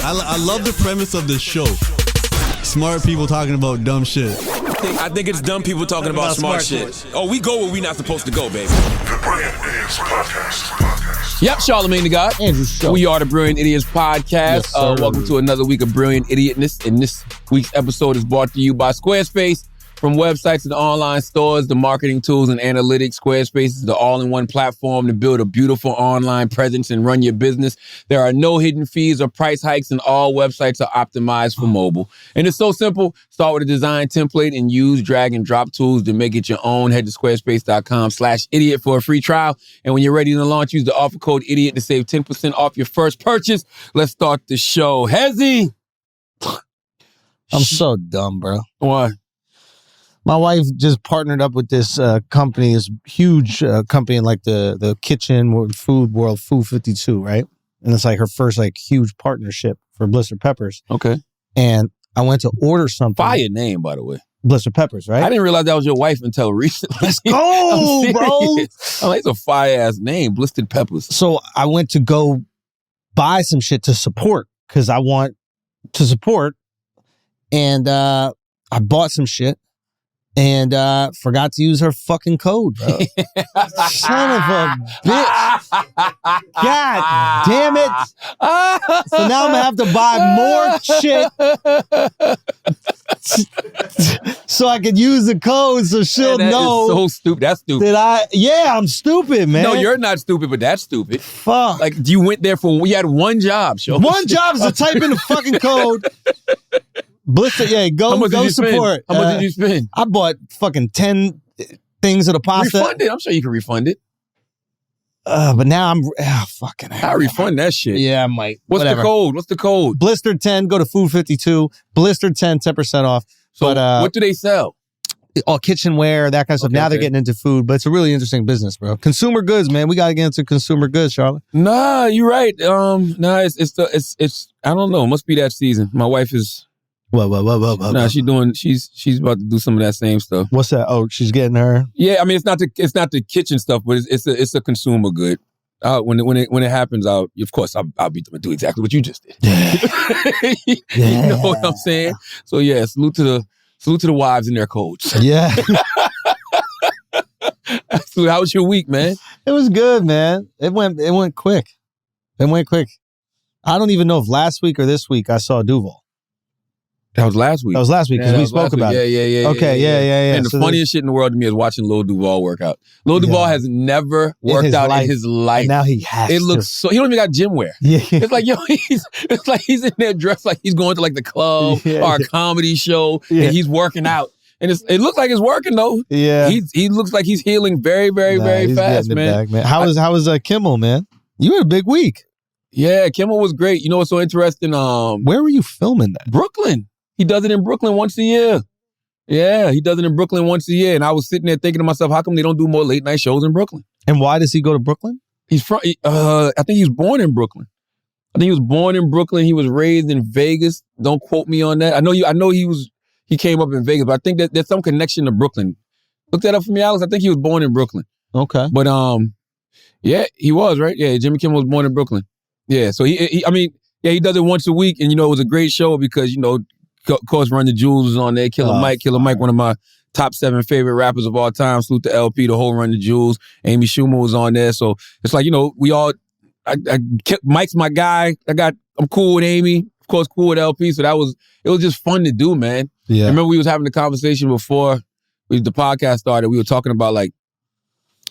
I love the premise of the show. Smart people talking about dumb shit. I think it's dumb people talking about smart shit. Oh, we go where we not supposed to go, baby. The Brilliant Idiots Podcast. Yep, Charlamagne the God. Andrew Show. We are the Brilliant Idiots Podcast. Yes, Welcome to another week of Brilliant Idiotness. And this week's episode is brought to you by Squarespace. From websites to the online stores, the marketing tools and analytics, Squarespace is the all-in-one platform to build a beautiful online presence and run your business. There are no hidden fees or price hikes, and all websites are optimized for mobile. And it's so simple. Start with a design template and use drag and drop tools to make it your own. Head to squarespace.com/idiot for a free trial. And when you're ready to launch, use the offer code IDIOT to save 10% off your first purchase. Let's start the show. Hezzy! I'm so dumb, bro. What? My wife just partnered up with this company, this huge company in like the kitchen food world, Food 52, right? And it's like her first like huge partnership for Blister Peppers. Okay. And I went to order something. Fire name, by the way. Blister Peppers, right? I didn't realize that was your wife until recently. Let's go, bro. I'm like, it's a fire-ass name, Blistered Peppers. So I went to go buy some shit to support because I want to support. And I bought some shit. And forgot to use her fucking code, bro. Son of a bitch. God damn it. So now I'm going to have to buy more shit so I can use the code so she'll know. So stupid. That's stupid. I'm stupid, man. No, you're not stupid, but that's stupid. Fuck. Like, you went there you had one job, Show. One job is to type in the fucking code. Blister, go support. How much did you spend? I bought fucking 10 things of the pasta. Refund it. I'm sure you can refund it. But now I'm fucking. I refund that shit. Yeah, I might. What's the code? Blister 10. Go to Food 52. Blister 10, 10% off. So but what do they sell? All kitchenware, that kind of stuff. Now they're getting into food, but it's a really interesting business, bro. Consumer goods, man. We got to get into consumer goods, Charlotte. Nah, you're right. It's I don't know. It must be that season. My wife is. Whoa. Nah, she's about to do some of that same stuff. What's that? Oh, she's getting her. Yeah, I mean it's not the kitchen stuff, but it's a consumer good. When it happens, I'll beat them and do exactly what you just did. Yeah. You know what I'm saying? So yeah, salute to the wives and their codes. Yeah. So how was your week, man? It was good, man. It went quick. I don't even know if last week or this week I saw Duval. That was last week. Because we spoke about it. Yeah. Okay, yeah. And the funniest shit in the world to me is watching Lil Duval work out. Lil Duval has never worked out in his life. And now he has to. It looks so. He don't even got gym wear. Yeah. It's like he's in there dressed like he's going to like the club or a comedy show, and he's working out. And it looks like it's working though. Yeah. He looks like he's healing very, very, very fast, man. How was Kimmel, man? You had a big week. Yeah, Kimmel was great. You know what's so interesting? Where were you filming that? Brooklyn. He does it in Brooklyn once a year. Yeah, he does it in Brooklyn once a year. And I was sitting there thinking to myself, how come they don't do more late night shows in Brooklyn? And why does he go to Brooklyn? He's from, I think he was born in Brooklyn. He was raised in Vegas. Don't quote me on that. I know he came up in Vegas, but I think that there's some connection to Brooklyn. Look that up for me, Alex. I think he was born in Brooklyn. Okay. But yeah, he was, right? Yeah, Jimmy Kimmel was born in Brooklyn. Yeah, so he does it once a week, and it was a great show because, of course, Run the Jewels was on there. Killer Mike, one of my top 7 favorite rappers of all time. Salute to LP, the whole Run the Jewels. Amy Schumer was on there. So it's like, we all, Mike's my guy. I'm cool with Amy. Of course, cool with LP. So it was just fun to do, man. Yeah. I remember we was having a conversation before the podcast started. We were talking about like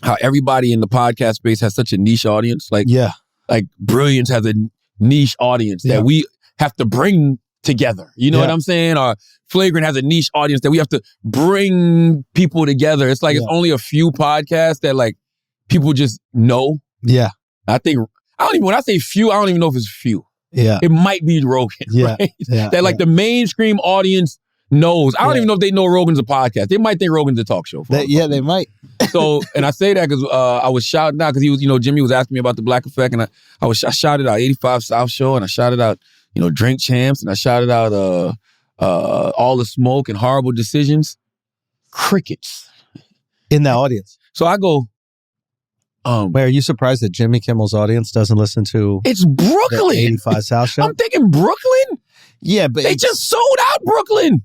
how everybody in the podcast space has such a niche audience. Like Brilliance has a niche audience that we have to bring together. You know what I'm saying? Or Flagrant has a niche audience that we have to bring people together. It's like it's only a few podcasts that like people just know. Yeah. When I say few, I don't even know if it's few. Yeah. It might be Rogan. Yeah. Right? Yeah. That like the mainstream audience knows. I don't even know if they know Rogan's a podcast. They might think Rogan's a talk show. They might. So, and I say that because I was shouting out because he was, Jimmy was asking me about the Black Effect, and I shouted out 85 South Show, and I shouted out, Drink Champs, and I shouted out All the Smoke and Horrible Decisions. Crickets in that audience. So I go, Wait, are you surprised that Jimmy Kimmel's audience doesn't listen to It's the Brooklyn. 85 South show? I'm thinking Brooklyn. Yeah, but They just sold out Brooklyn.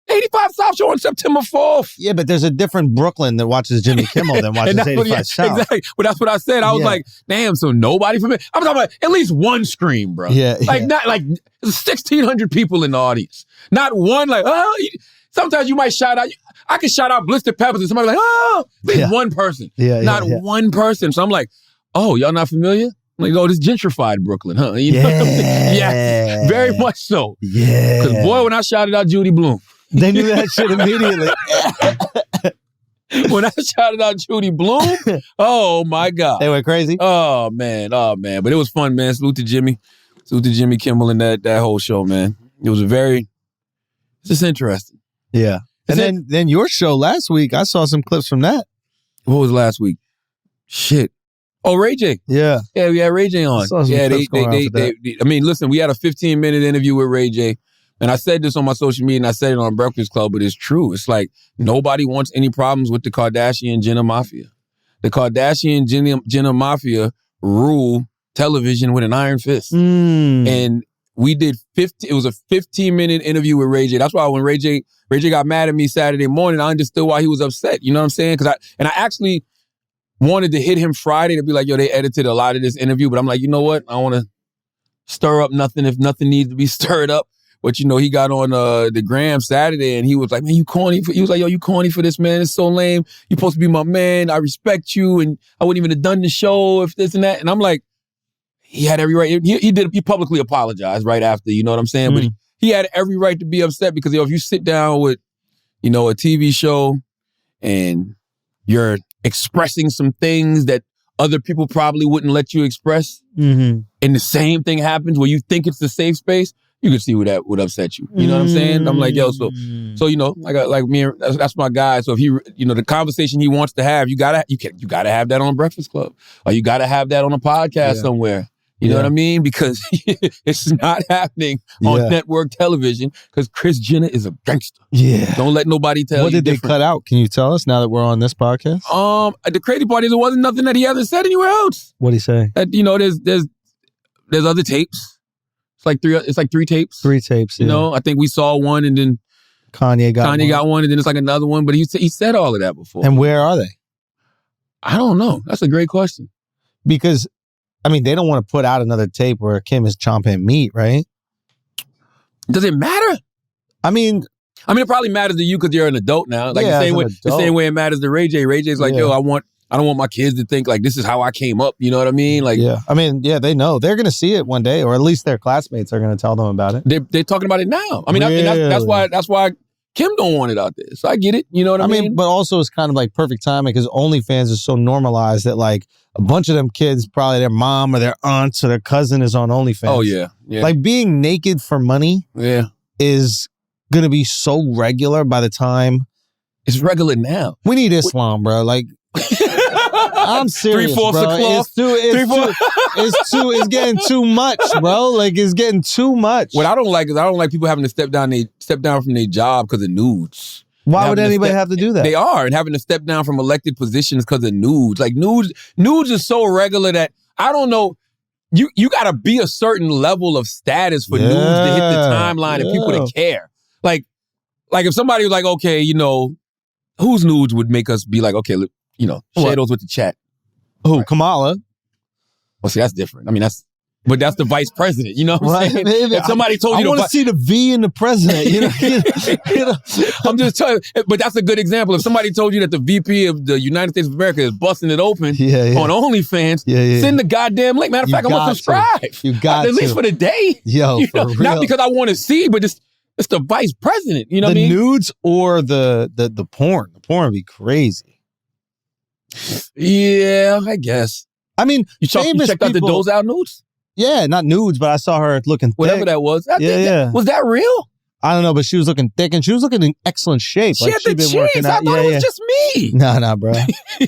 85 South show on September 4th. yeah, but there's a different Brooklyn that watches Jimmy Kimmel than watches 85 South. Exactly. But that's what I said. I was like, damn, so nobody from it. I'm talking about at least one scream, bro. Yeah, Like, yeah. not like 1,600 people in the audience. Not one, like, sometimes you might shout out. I can shout out Blister Peppers and somebody like, at least one person. Yeah, not one person. So I'm like, oh, y'all not familiar? I'm like, oh, this gentrified Brooklyn, huh? You know? Yeah, very much so. Yeah. Because boy, when I shouted out Judy Blume. They knew that shit immediately. When I shouted out Judy Blume, oh my God. They went crazy? Oh man. But it was fun, man. Salute to Jimmy Kimmel and that whole show, man. It was it's just interesting. Yeah. And then your show last week, I saw some clips from that. What was last week? Shit. Oh, Ray J. Yeah. Yeah, we had Ray J on. I saw some Yeah, clips going on for that. I mean, listen, we had a 15-minute interview with Ray J. And I said this on my social media and I said it on Breakfast Club, but it's true. It's like nobody wants any problems with the Kardashian-Jenner mafia. The Kardashian-Jenner mafia rule television with an iron fist. And we did it was a 15-minute interview with Ray J. That's why when Ray J got mad at me Saturday morning, I understood why he was upset. You know what I'm saying? I actually wanted to hit him Friday to be like, yo, they edited a lot of this interview, but I'm like, you know what? I don't want to stir up nothing if nothing needs to be stirred up. But, you know, he got on the gram Saturday and he was like, man, you corny. He was like, yo, you corny for this, man. It's so lame. You're supposed to be my man. I respect you. And I wouldn't even have done the show if this and that. And I'm like, he had every right. He publicly apologized right after, you know what I'm saying? But he had every right to be upset because, if you sit down with, you know, a TV show and you're expressing some things that other people probably wouldn't let you express, and the same thing happens where you think it's the safe space, you can see that would upset you. You know what I'm saying? I'm like, yo, so you know, like me, that's my guy. So if he, you know, the conversation he wants to have, you gotta have that on Breakfast Club, or you gotta have that on a podcast somewhere. You know what I mean? Because it's not happening on network television because Kris Jenner is a gangster. Yeah. Don't let nobody tell you What did different. they cut out? Can you tell us now that we're on this podcast? The crazy part is it wasn't nothing that he hasn't said anywhere else. What'd he say? That, you know, there's other tapes. It's like three tapes. 3 tapes, You know, I think we saw one and then Kanye got one. and then it's like another one. But he said all of that before. And where are they? I don't know. That's a great question. Because, I mean, they don't want to put out another tape where Kim is chomping meat, right? Does it matter? I mean, it probably matters to you because you're an adult now. Like the same way it matters to Ray J. Ray J's like, yo, I don't want my kids to think like this is how I came up. You know what I mean? Like, they know they're going to see it one day, or at least their classmates are going to tell them about it. They're talking about it now. I mean, really? that's why Kim don't want it out there. So I get it. You know what I mean? But also it's kind of like perfect timing because OnlyFans is so normalized that like a bunch of them kids, probably their mom or their aunts or their cousin is on OnlyFans. Oh yeah. Like being naked for money is going to be so regular by the time. It's regular now. We need Islam, bro. Like, I'm serious, 3/4 bro. of cloth. It's getting too much, bro. Like, it's getting too much. What I don't like is people having to step down from their job because of nudes. Why would anybody have to do that? They are, and having to step down from elected positions because of nudes. Like nudes is so regular that I don't know. You got to be a certain level of status for nudes to hit the timeline and people to care. Like if somebody was like, okay, you know, whose nudes would make us be like, okay, you know, share those with the chat. Who? Right. Kamala. Well, see, that's different. I mean, that's the vice president. You know what I'm saying? If somebody told you I want to see the V in the president. You know? I'm just telling you, but that's a good example. If somebody told you that the VP of the United States of America is busting it open on OnlyFans, send the goddamn link. Matter of fact, I'm going to subscribe. You got at least for the day. Yo, you know? For real. Not because I want to see, but it's the vice president. You know what I mean? The nudes or the porn. The porn would be crazy. Yeah, I guess. I mean, you checked out the Doze Out nudes? Yeah, not nudes, but I saw her looking thick. Whatever that was. Was that real? I don't know, but she was looking thick and she was looking in excellent shape. She had the cheeks. I thought it was just me. No, bro.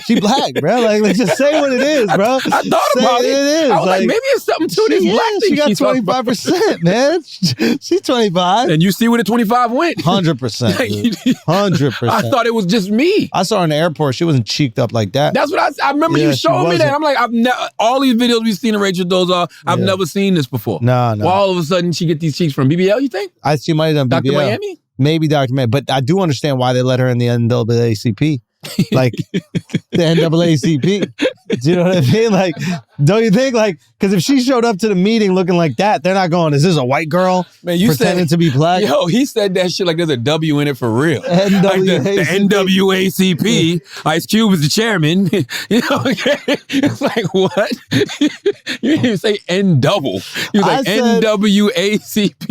She black, bro. Like, let's just say what it is, bro. I thought about it. Is. I was like, maybe it's something to this black thing. She got 25%, man. She's 25. And you see where the 25 went? 100%. 100%. I thought it was just me. I saw her in the airport. She wasn't cheeked up like that. That's what I remember you showing me that. I'm like, all these videos we've seen of Rachel Dolezal, I've never seen this before. No. Well, all of a sudden she get these cheeks from BBL, you think? She might have done BBL. Dr. Miami? Maybe Dr. Miami. But I do understand why they let her in the NAACP. Like, the NAACP. Do you know what I mean? Like, don't you think? Like, because if she showed up to the meeting looking like that, they're not going, is this a white girl pretending to be black? Yo, he said that shit like there's a W in it for real. NAACP. Like the NAACP. Ice Cube is the chairman. You know, it's like, what? You didn't even say N-double. You was like NAACP.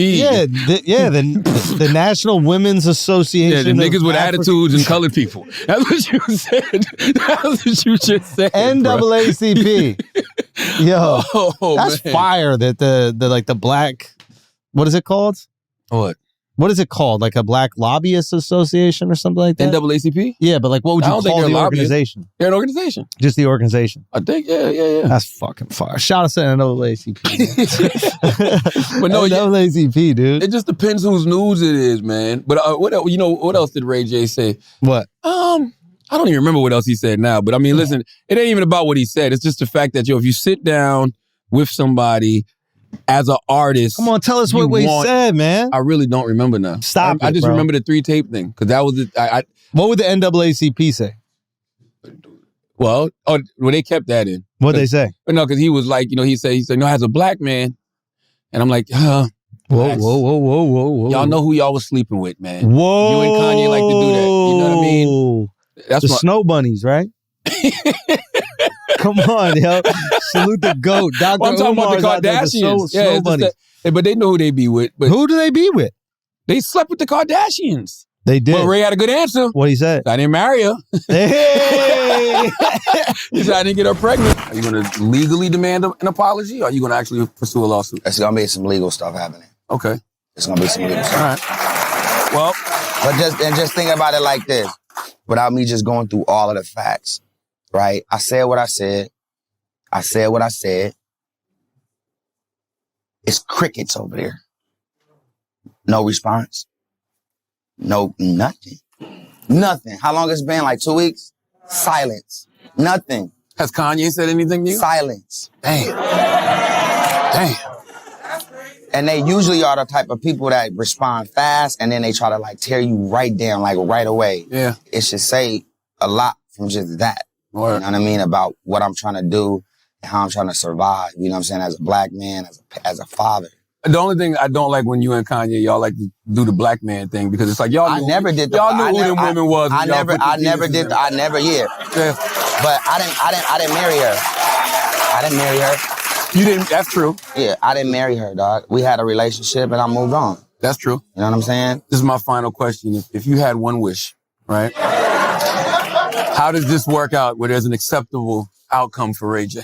Yeah, the National Women's Association. Yeah, the niggas with attitudes and colored people. That's what you said. That's what you just said. NAACP. Yo, that's man. fire that the black, what is it called? What is it called? Like a black lobbyist association or something like that? NAACP? Yeah, but like what would you call the organization? They're an organization. Just the organization. I think, yeah. That's fucking fire. Shout out to NAACP. But no, NAACP, dude. It just depends whose news it is, man. But what else did Ray J say? What? I don't even remember what else he said now. But I mean, listen, it ain't even about what he said. It's just the fact that, if you sit down with somebody as an artist. Come on, tell us what he said, man. I really don't remember now. Stop I just remember the 3-tape thing, because that was it. What would the NAACP say? Well, they kept that in. What'd they say? No, because he was like, he said, no, as a black man. And I'm like, Whoa. Y'all know who y'all was sleeping with, man. Whoa. You and Kanye like to do that. You know what I mean? That's the snow bunnies, right? Come on, yo. Salute the GOAT. Dr. I'm talking about the Kardashians. Snow bunnies. But they know who they be with. But who do they be with? They slept with the Kardashians. They did. But Ray had a good answer. What he said? I didn't marry her. Hey! He said I didn't get her pregnant. Are you going to legally demand an apology, or are you going to actually pursue a lawsuit? It's going to be some legal stuff happening. Okay. It's going to be some legal stuff. All right. Well. But just think about it like this. Without me just going through all of the facts, right? I said what I said. I said what I said. It's crickets over there. No response. No, nothing. Nothing. How long it's been? Like 2 weeks? Silence. Nothing. Has Kanye said anything to you? Silence. Damn. And they usually are the type of people that respond fast and then they try to like tear you right down, like right away. Yeah. It should say a lot from just that. Right. You know what I mean? About what I'm trying to do and how I'm trying to survive. You know what I'm saying? As a black man, as a father. The only thing I don't like when you and Kanye, y'all like to do the black man thing, because it's like y'all knew, Y'all knew who them women was. I never, yeah. But I didn't marry her. I didn't marry her. You didn't, that's true. Yeah, I didn't marry her, dog. We had a relationship and I moved on. That's true. You know what I'm saying? This is my final question. If you had one wish, right? How does this work out where there's an acceptable outcome for Ray J?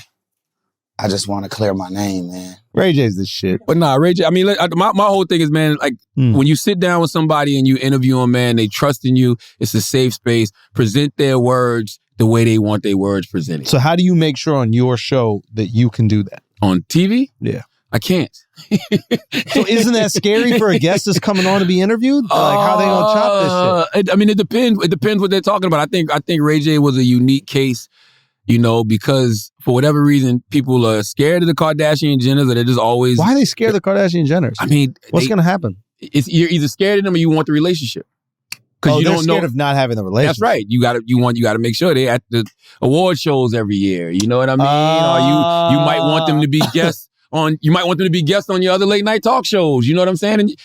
I just want to clear my name, man. Ray J's the shit. But nah, Ray J, I mean, my whole thing is, man, like, when you sit down with somebody and you interview them, man, they trust in you. It's a safe space. Present their words the way they want their words presented. So how do you make sure on your show that you can do that? On TV? Yeah. I can't. So isn't that scary for a guest that's coming on to be interviewed? Like, how they gonna chop this shit? It depends. It depends what they're talking about. I think Ray J was a unique case, because for whatever reason, people are scared of the Kardashian Jenners, or they're just always... Why are they scared of the Kardashian Jenners? I mean... What's going to happen? You're either scared of them or you want the relationship. Because you don't scared of not having the relationship. That's right. You got to make sure they at the award shows every year. You know what I mean? Or you might want them to be guests on your other late night talk shows. You know what I'm saying? And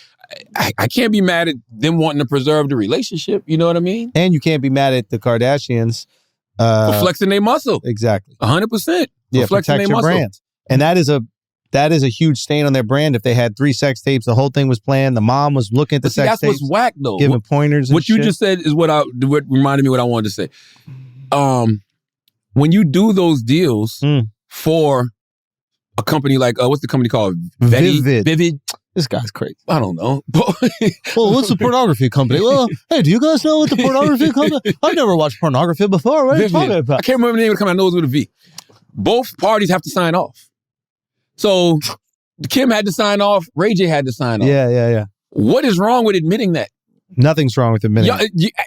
I can't be mad at them wanting to preserve the relationship. You know what I mean? And you can't be mad at the Kardashians for flexing their muscle. Exactly. 100%. Yeah, protect your brand. And that is a huge stain on their brand. If they had 3 sex tapes, the whole thing was planned. The mom was looking at the sex tapes. That's what's whack, though. Giving pointers and what you just said is what reminded me what I wanted to say. When you do those deals for a company like, what's the company called? Vivid. Vivid. This guy's crazy. I don't know. Well, what's the pornography company? Well, hey, do you guys know what the pornography company? I've never watched pornography before. What are you talking I about? can't remember the name of the company. I know it was with a V. Both parties have to sign off. So Kim had to sign off. Ray J had to sign off. Yeah. What is wrong with admitting that? Nothing's wrong with admitting.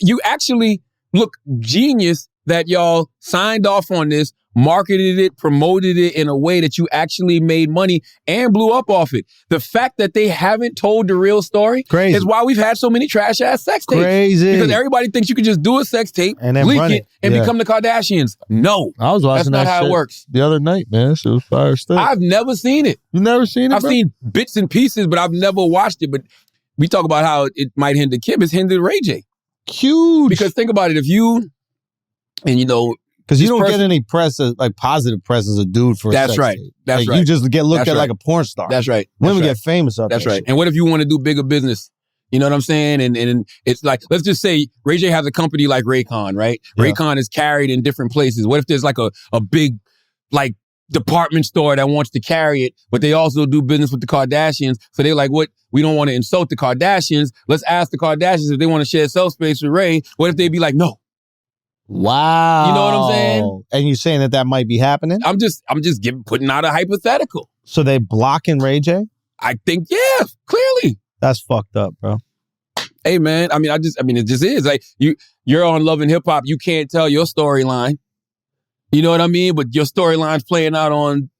You actually look genius that y'all signed off on this, marketed it, promoted it in a way that you actually made money and blew up off it. The fact that they haven't told the real story is why we've had so many trash ass sex tapes. Crazy. Because everybody thinks you can just do a sex tape, and then leak it, and become the Kardashians. No. I was watching that's not how it works. The other night, man. It was fire stuff. I've never seen it. You never seen it? I've seen bits and pieces, but I've never watched it. But we talk about how it might hinder Kim. It's hindered Ray J. Huge. Because think about it. If you, and you know, because you don't get any press, like positive press as a dude for a sex tape. That's like, right. You just get looked at like a porn star. That's right. Women get famous up That's there. right. And what if you want to do bigger business? You know what I'm saying? And it's like, let's just say Ray J has a company like Raycon, right? Yeah. Raycon is carried in different places. What if there's like a big, like, department store that wants to carry it, but they also do business with the Kardashians. So they're like, what? We don't want to insult the Kardashians. Let's ask the Kardashians if they want to share shelf space with Ray. What if they be like, no? Wow. You know what I'm saying? And you're saying that might be happening? I'm just putting out a hypothetical. So they blocking Ray J? I think, yeah, clearly. That's fucked up, bro. Hey, man, it just is. Like, you're on Love and Hip Hop. You can't tell your storyline. You know what I mean? But your storyline's playing out on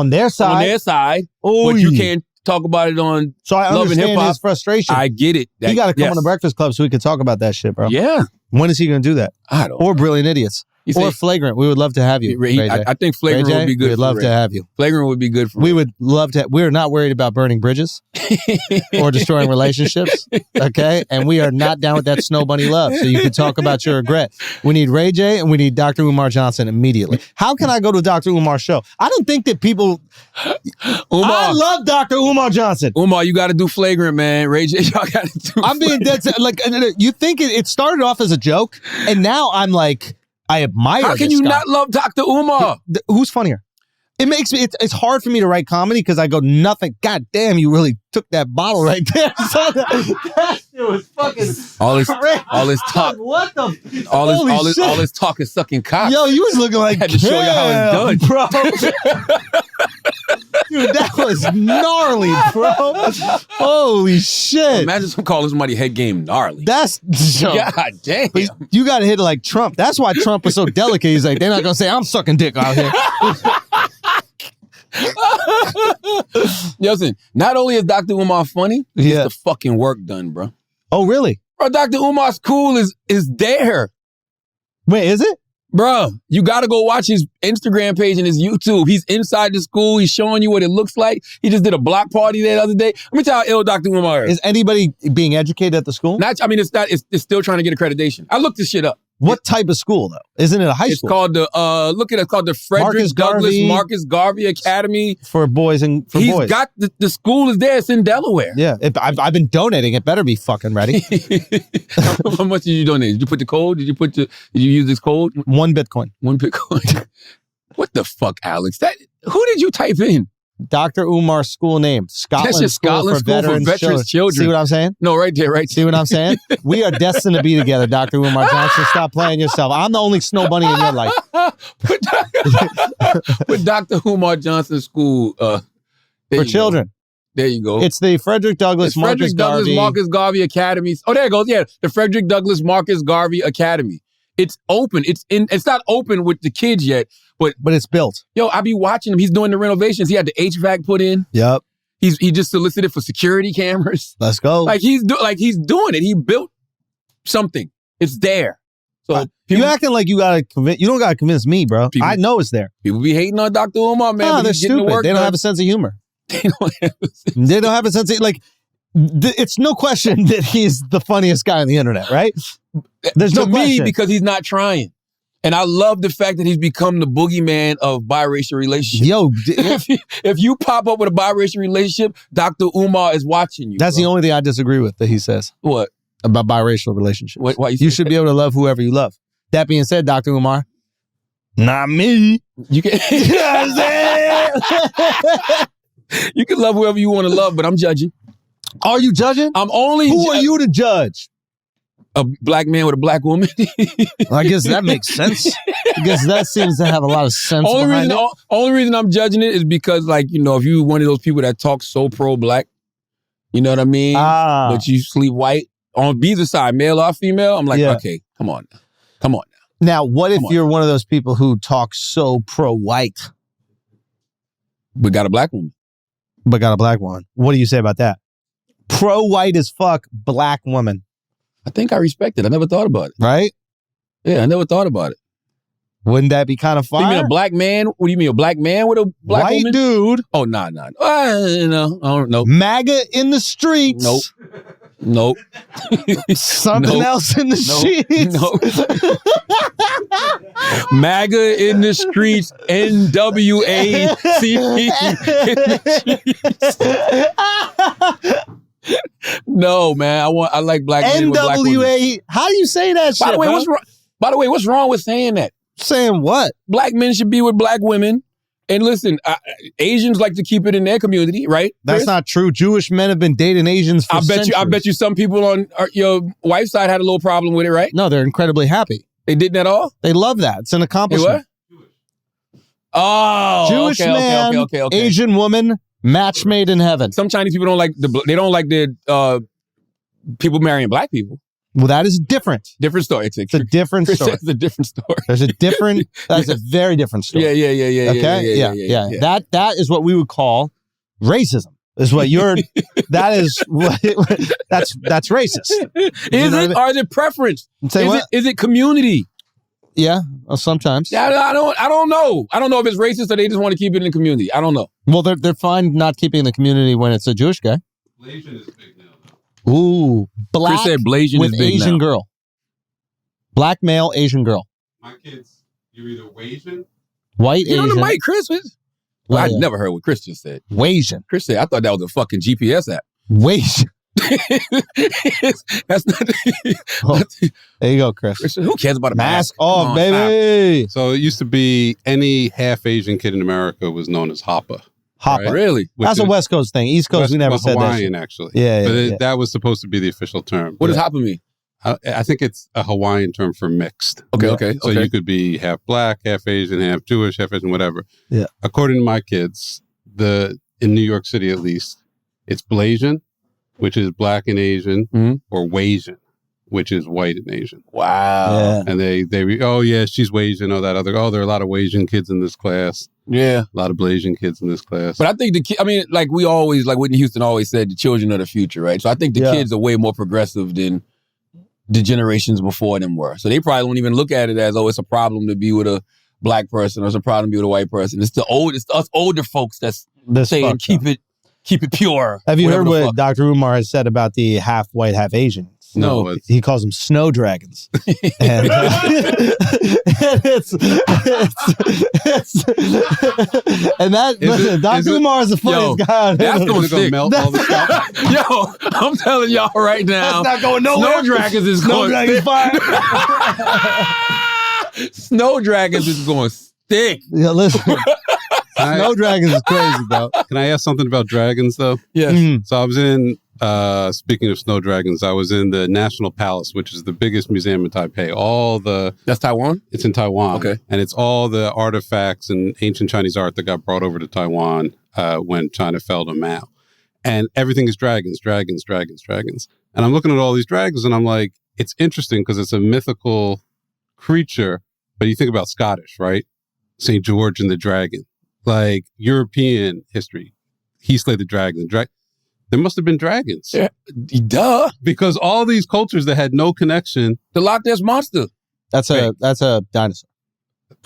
their side. On their side. Oh, but you can't talk about it on So I Love and Hip understand Hop. his frustration. I get it. He got to come on the Breakfast Club so we can talk about that shit, bro. Yeah. When is he going to do that? I don't Or Brilliant Idiots. Or Flagrant. We would love to have you. I think Flagrant would be good. We'd love to have you. Flagrant would be good for We would love to. We're not worried about burning bridges or destroying relationships. Okay. And we are not down with that Snow Bunny love. So you can talk about your regret. We need Ray J and we need Dr. Umar Johnson immediately. How can I go to Dr. Umar's show? I don't think that people. I love Dr. Umar Johnson. Umar, you got to do Flagrant, man. Ray J, y'all got to do. I'm being dead. Like, you think it started off as a joke, and now I'm like, I admire. How can you not love Dr. Umar? Who's funnier? It makes me. It's hard for me to write comedy because I go nothing. God damn, you really took that bottle right there. That shit was fucking all this talk. What the? All this talk is sucking cock. Yo, you was looking like I had to show you how it's done, bro. Dude, that was gnarly, bro. Holy shit. Imagine some calling somebody head game gnarly. That's God damn. You got to hit it like Trump. That's why Trump was so delicate. He's like, they're not going to say I'm sucking dick out here. Listen, not only is Dr. Umar funny, he's the fucking work done, bro. Oh, really? Bro, Dr. Umar's cool is there. Wait, is it? Bro, you got to go watch his Instagram page and his YouTube. He's inside the school. He's showing you what it looks like. He just did a block party there the other day. Let me tell you how ill Dr. Umar is. Is anybody being educated at the school? It's still trying to get accreditation. I looked this shit up. What type of school, though? Isn't it a high school? It's called the Frederick Douglass Marcus Garvey Academy. For boys and for boys. He's got, the school is there. It's in Delaware. Yeah, I've been donating. It better be fucking ready. How much did you donate? Did you put the code? Did you use this code? 1 Bitcoin. 1 Bitcoin. What the fuck, Alex? Who did you type in? Dr. Umar's school name. Scotland School for Veterans Children. See what I'm saying? No, right there, right. See what I'm saying? We are destined to be together, Dr. Umar Johnson. Stop playing yourself. I'm the only Snow Bunny in your life. Put Dr. Umar Johnson School for children. There you go. It's the Frederick Douglass Marcus Garvey Academy. Oh, there it goes. Yeah, the Frederick Douglass Marcus Garvey Academy. It's open. It's not open with the kids yet, but it's built. Yo, I be watching him. He's doing the renovations. He had the HVAC put in. Yep. He just solicited for security cameras. Let's go. He's doing it. He built something. It's there. So you acting like you gotta convince. You don't gotta convince me, bro. I know it's there. People be hating on Dr. Umar, man. No, they're stupid. They don't have a sense of humor. They don't have a sense of it's no question that he's the funniest guy on the internet, right? There's no question. Because he's not trying. And I love the fact that he's become the boogeyman of biracial relationships. Yo, if you pop up with a biracial relationship, Dr. Umar is watching you. That's the only thing I disagree with that he says. What? About biracial relationships. Why you should be able to love whoever you love. That being said, Dr. Umar, not me. You can, you know what I'm saying? You can love whoever you want to love, but I'm judging. Are you judging? I'm only Who are you to judge? a black man with a black woman. I guess that makes sense. I guess that seems to have a lot of sense behind it. Only reason I'm judging it is because, like, you know, if you one of those people that talk so pro-black, you know what I mean? But you sleep white on either side, male or female, I'm like, okay, come on now. Now, what if you're one of those people who talk so pro-white? But got a black woman. But got a black one. What do you say about that? Pro-white as fuck, black woman. I think I respect it. I never thought about it. Right? Yeah, I never thought about it. Wouldn't that be kind of fire? You mean a black man? What do you mean, a black man with a black white woman? Dude. Oh, nah. No, I don't know. MAGA in the streets. Nope. Something else in the sheets. MAGA in the streets. NWA. No, man. I like black men with black women. NWA. How do you say that shit? By the way, what's wrong with saying that? Saying what? Black men should be with black women. And listen, Asians like to keep it in their community, right? That's Chris? not true. Jewish men have been dating Asians for centuries. I bet you some people on your wife's side had a little problem with it, right? No, they're incredibly happy. They didn't at all? They love that. It's an accomplishment. What? Oh, Jewish man, okay. Asian woman, match made in heaven. Some Chinese people don't like the people marrying black people. Well, that is different. Different story. It's a different story. It's a different story. That's a very different story. Yeah. Okay? Yeah. That is what we would call racism. Is what you're that is what that's racist. Is it? Or is it preference? Is it community? Yeah, sometimes. Yeah, I don't know. I don't know if it's racist or they just want to keep it in the community. I don't know. Well, they're fine not keeping in the community when it's a Jewish guy. Blasian is big now. Ooh, black Chris said Blasian with is big Asian now. girl. Black male, Asian girl. My kids, you're either Asian. White Get Asian. on the mic, Chris. I never heard what Chris just said. Wasian. Chris said, I thought that was a fucking GPS app. Wasian. That's not. There you go, Chris. Who cares about a mask? Off, baby. So it used to be any half Asian kid in America was known as Hapa. Hapa. Right? Really? That's a West Coast thing. East Coast, we never said Hawaiian, that shit. actually. Yeah, but that was supposed to be the official term. What does Hapa mean? I think it's a Hawaiian term for mixed. Okay. So you could be half black, half Asian, half Jewish, half Asian, whatever. Yeah. According to my kids, in New York City at least, it's Blasian, which is black and Asian, or Wasian, which is white and Asian. Wow. Yeah. And they she's Wasian, there are a lot of Wasian kids in this class. Yeah. A lot of Blasian kids in this class. But I think like we always, like Whitney Houston always said, the children are the future, right? So I think the kids are way more progressive than the generations before them were. So they probably won't even look at it as, it's a problem to be with a black person or it's a problem to be with a white person. It's us older folks that's saying keep it pure. Have you heard what Dr. Umar has said about the half white, half Asian? No. He calls them snow dragons. And Dr. Umar is the funniest guy. That's going to melt all the stuff. Yo, I'm telling y'all right now. That's not going nowhere. Snow dragons is going Dragons fire. Snow dragons is going stick. Yeah, listen. Snow dragons is crazy, bro. Can I ask something about dragons, though? Yeah. So I was in, speaking of snow dragons, I was in the National Palace, which is the biggest museum in Taipei. That's Taiwan? It's in Taiwan. Okay. And it's all the artifacts and ancient Chinese art that got brought over to Taiwan when China fell to Mao. And everything is dragons. And I'm looking at all these dragons and I'm like, it's interesting because it's a mythical creature, but you think about Scottish, right? St. George and the dragon. Like European history, he slayed the dragon. There must have been dragons. Yeah. Duh. Because all these cultures that had no connection. The Loch Ness Monster. That's a dinosaur.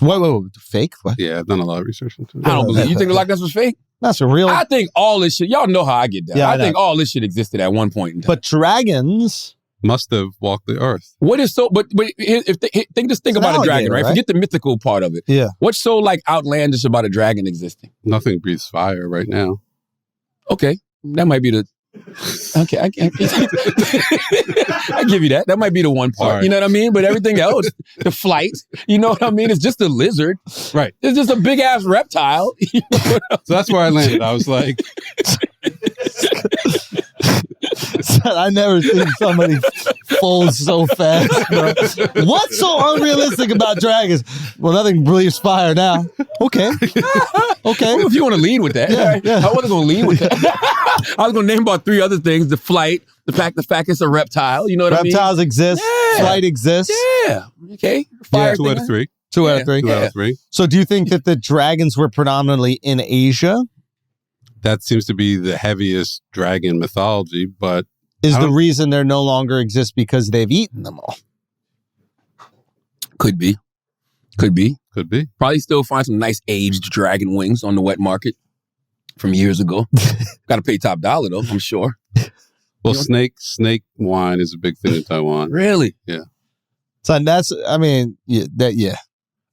Wait, fake? What? Yeah, I've done a lot of research into it. I don't believe it. You think the Loch Ness was fake? That's a real. I think all this shit, y'all know how I get down. Yeah, I think all this shit existed at one point in time. But dragons must have walked the earth. What is so, but think about a dragon, right? Forget the mythical part of it. Yeah. What's so like outlandish about a dragon existing? Nothing breathes fire right now. Okay. That might be the, okay. I give you that. That might be the one part. Right. You know what I mean? But everything else, the flight, you know what I mean? It's just a lizard. Right. It's just a big ass reptile. So that's where I landed. I was like, I never seen somebody fold so fast, bro. What's so unrealistic about dragons? Well, nothing breathes fire now. Okay. Okay. Well, if you want to lead with that. Yeah. I wasn't going to lead with that. I was going to name about 3 other things. The flight, the fact it's a reptile. You know what I mean? Reptiles exist. Yeah. Flight exists. Yeah. Okay. Fire 2 out of 3. 2 out of 3. 2 out of 3. So do you think that the dragons were predominantly in Asia? That seems to be the heaviest dragon mythology, but Is the reason they no longer exist because they've eaten them all? Could be. could be. Probably still find some nice aged dragon wings on the wet market from years ago. Got to pay top dollar though, I'm sure. Well, snake wine is a big thing in Taiwan. Really? Yeah. So that's, I mean, yeah.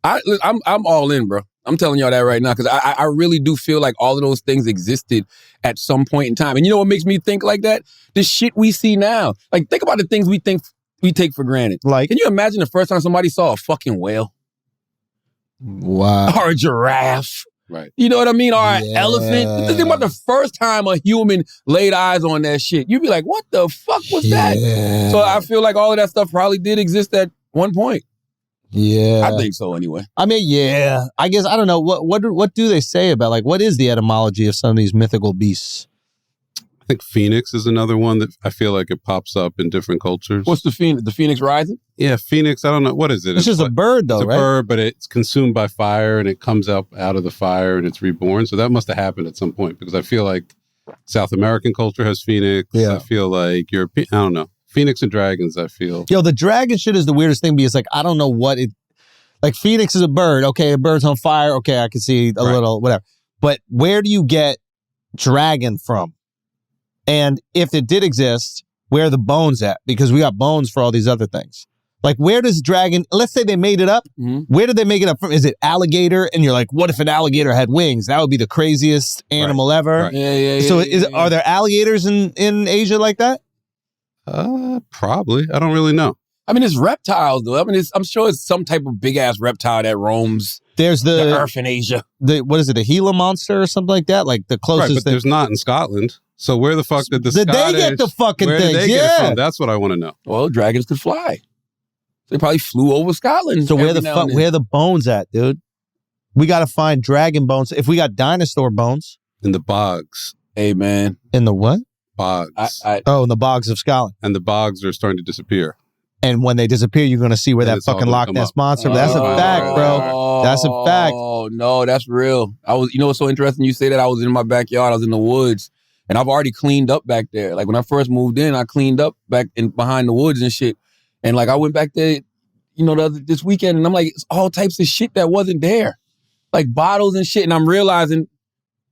I'm all in, bro. I'm telling y'all that right now because I really do feel like all of those things existed at some point in time. And you know what makes me think like that? The shit we see now. Like, think about the things we think we take for granted. Like, can you imagine the first time somebody saw a fucking whale? Wow. Or a giraffe? Right. You know what I mean? Or an Yeah. elephant. Think about the first time a human laid eyes on that shit. You'd be like, what the fuck was that? So I feel like all of that stuff probably did exist at one point. Yeah. I think so anyway. I mean, yeah. I guess, I don't know. What do they say about, like, what is the etymology of some of these mythical beasts? I think Phoenix is another one that I feel like it pops up in different cultures. What's the Phoenix? The Phoenix rising? Yeah, Phoenix. I don't know. What is it? It's just a bird, though, It's a right? bird, but it's consumed by fire and it comes up out of the fire and it's reborn. So that must have happened at some point because I feel like South American culture has Phoenix. Yeah. I feel like European, I don't know. Phoenix and dragons, I feel. Yo, the dragon shit is the weirdest thing because, like, I don't know what it... Like, Phoenix is a bird. Okay, a bird's on fire. Okay, I can see a little, whatever. But where do you get dragon from? And if it did exist, where are the bones at? Because we got bones for all these other things. Like, where does dragon... Let's say they made it up. Mm-hmm. Where did they make it up from? Is it alligator? And you're like, what if an alligator had wings? That would be the craziest animal ever. Right. Yeah. So are there alligators in Asia like that? Probably. I don't really know. I mean, it's reptiles, though. I mean, I'm sure it's some type of big-ass reptile that roams There's the earth in Asia. what is it, a Gila monster or something like that? Like the closest Right, but thing. there's not in Scotland. So where the fuck did the Did they Scottish... get the fucking where things? did they get it Yeah. from? That's what I want to know. Well, dragons could fly. They probably flew over Scotland. So where every the now fuck, and then. where the bones at, dude? We got to find dragon bones. If we got dinosaur bones In the bogs. Hey, man. in the what? Bogs. Oh, in the bogs of Scotland. And the bogs are starting to disappear. And when they disappear, you're going to see where And that it's all fucking gonna Loch come Ness up. monster. That's a fact, bro. That's a fact. Oh, no, that's real. You know what's so interesting? You say that I was in my backyard. I was in the woods. And I've already cleaned up back there. Like, when I first moved in, I cleaned up back in behind the woods and shit. And, like, I went back there, you know, this weekend, and I'm like, it's all types of shit that wasn't there. Like, bottles and shit. And I'm realizing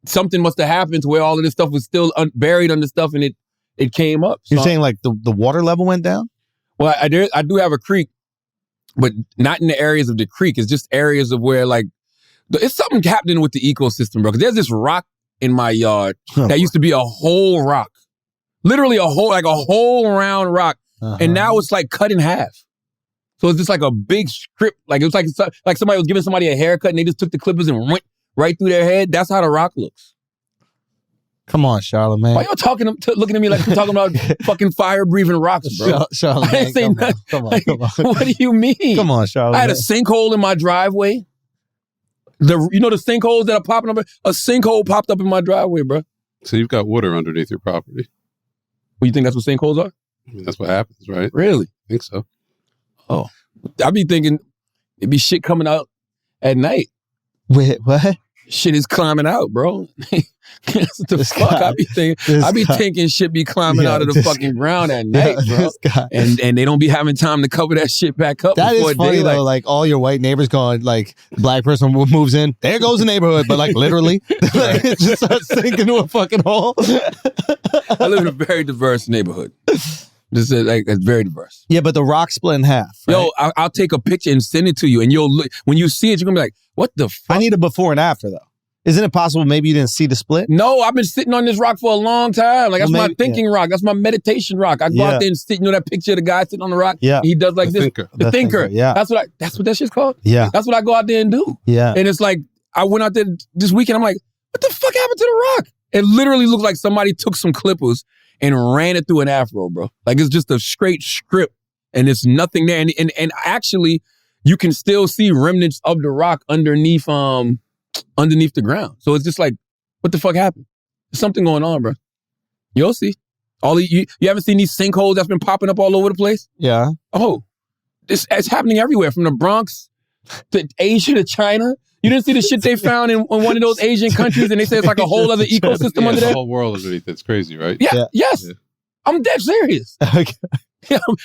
something must have happened to where all of this stuff was still buried under stuff, and it came up. You're So- saying like the water level went down? Well, I do have a creek, but not in the areas of the creek. It's just areas of where, like, it's something happening with the ecosystem, bro. Because there's this rock in my yard that used to be a whole rock. Literally a whole round rock. And now it's like cut in half. So it's just like a big strip. Like, it was like somebody was giving somebody a haircut and they just took the clippers and went right through their head. That's how the rock looks. Come on, Charlamagne. Why y'all looking at me like I'm talking about fucking fire-breathing rocks, bro? Charlamagne, I didn't say nothing. Come on. What do you mean? Come on, Charlamagne. I had a sinkhole in my driveway. You know the sinkholes that are popping up? A sinkhole popped up in my driveway, bro. So you've got water underneath your property. Well, you think that's what sinkholes are? I mean, that's what happens, right? Really? I think so. Oh. I be thinking it'd be shit coming out at night. Wait, what? Shit is climbing out, bro. That's what the This fuck guy- I be thinking. this I be guy- thinking shit be climbing Yeah, out of the this- fucking ground at night, bro. This guy. And they don't be having time to cover that shit back up That before is funny daylight. though. Like all your white neighbors going, like black person moves in, there goes the neighborhood, but like literally, like, it just starts sinking into a fucking hole. I live in a very diverse neighborhood. This is like it's very diverse. Yeah, but the rock split in half. Right? Yo, I'll take a picture and send it to you, and you'll look when you see it. You're gonna be like, "What the fuck?" I need a before and after though. Isn't it possible maybe you didn't see the split? No, I've been sitting on this rock for a long time. Like that's Well, my maybe- thinking rock. That's my meditation rock. I go out there and sit. You know that picture of the guy sitting on the rock? Yeah. And he does like The this. thinker. The thinker. Yeah. That's what that shit's called. Yeah. That's what I go out there and do. Yeah. And it's like I went out there this weekend. I'm like, what the fuck happened to the rock? It literally looked like somebody took some clippers and ran it through an afro, bro. Like it's just a straight strip and it's nothing there. And actually, you can still see remnants of the rock underneath the ground. So it's just like, what the fuck happened? There's something going on, bro. You'll see. You haven't seen these sinkholes that's been popping up all over the place? Yeah. Oh, it's happening everywhere, from the Bronx to Asia to China. You didn't see the shit they found in one of those Asian countries, and they say it's like a whole other ecosystem under the there? whole world underneath. It's crazy, right? Yeah. Yes. Yeah. I'm dead serious. Okay.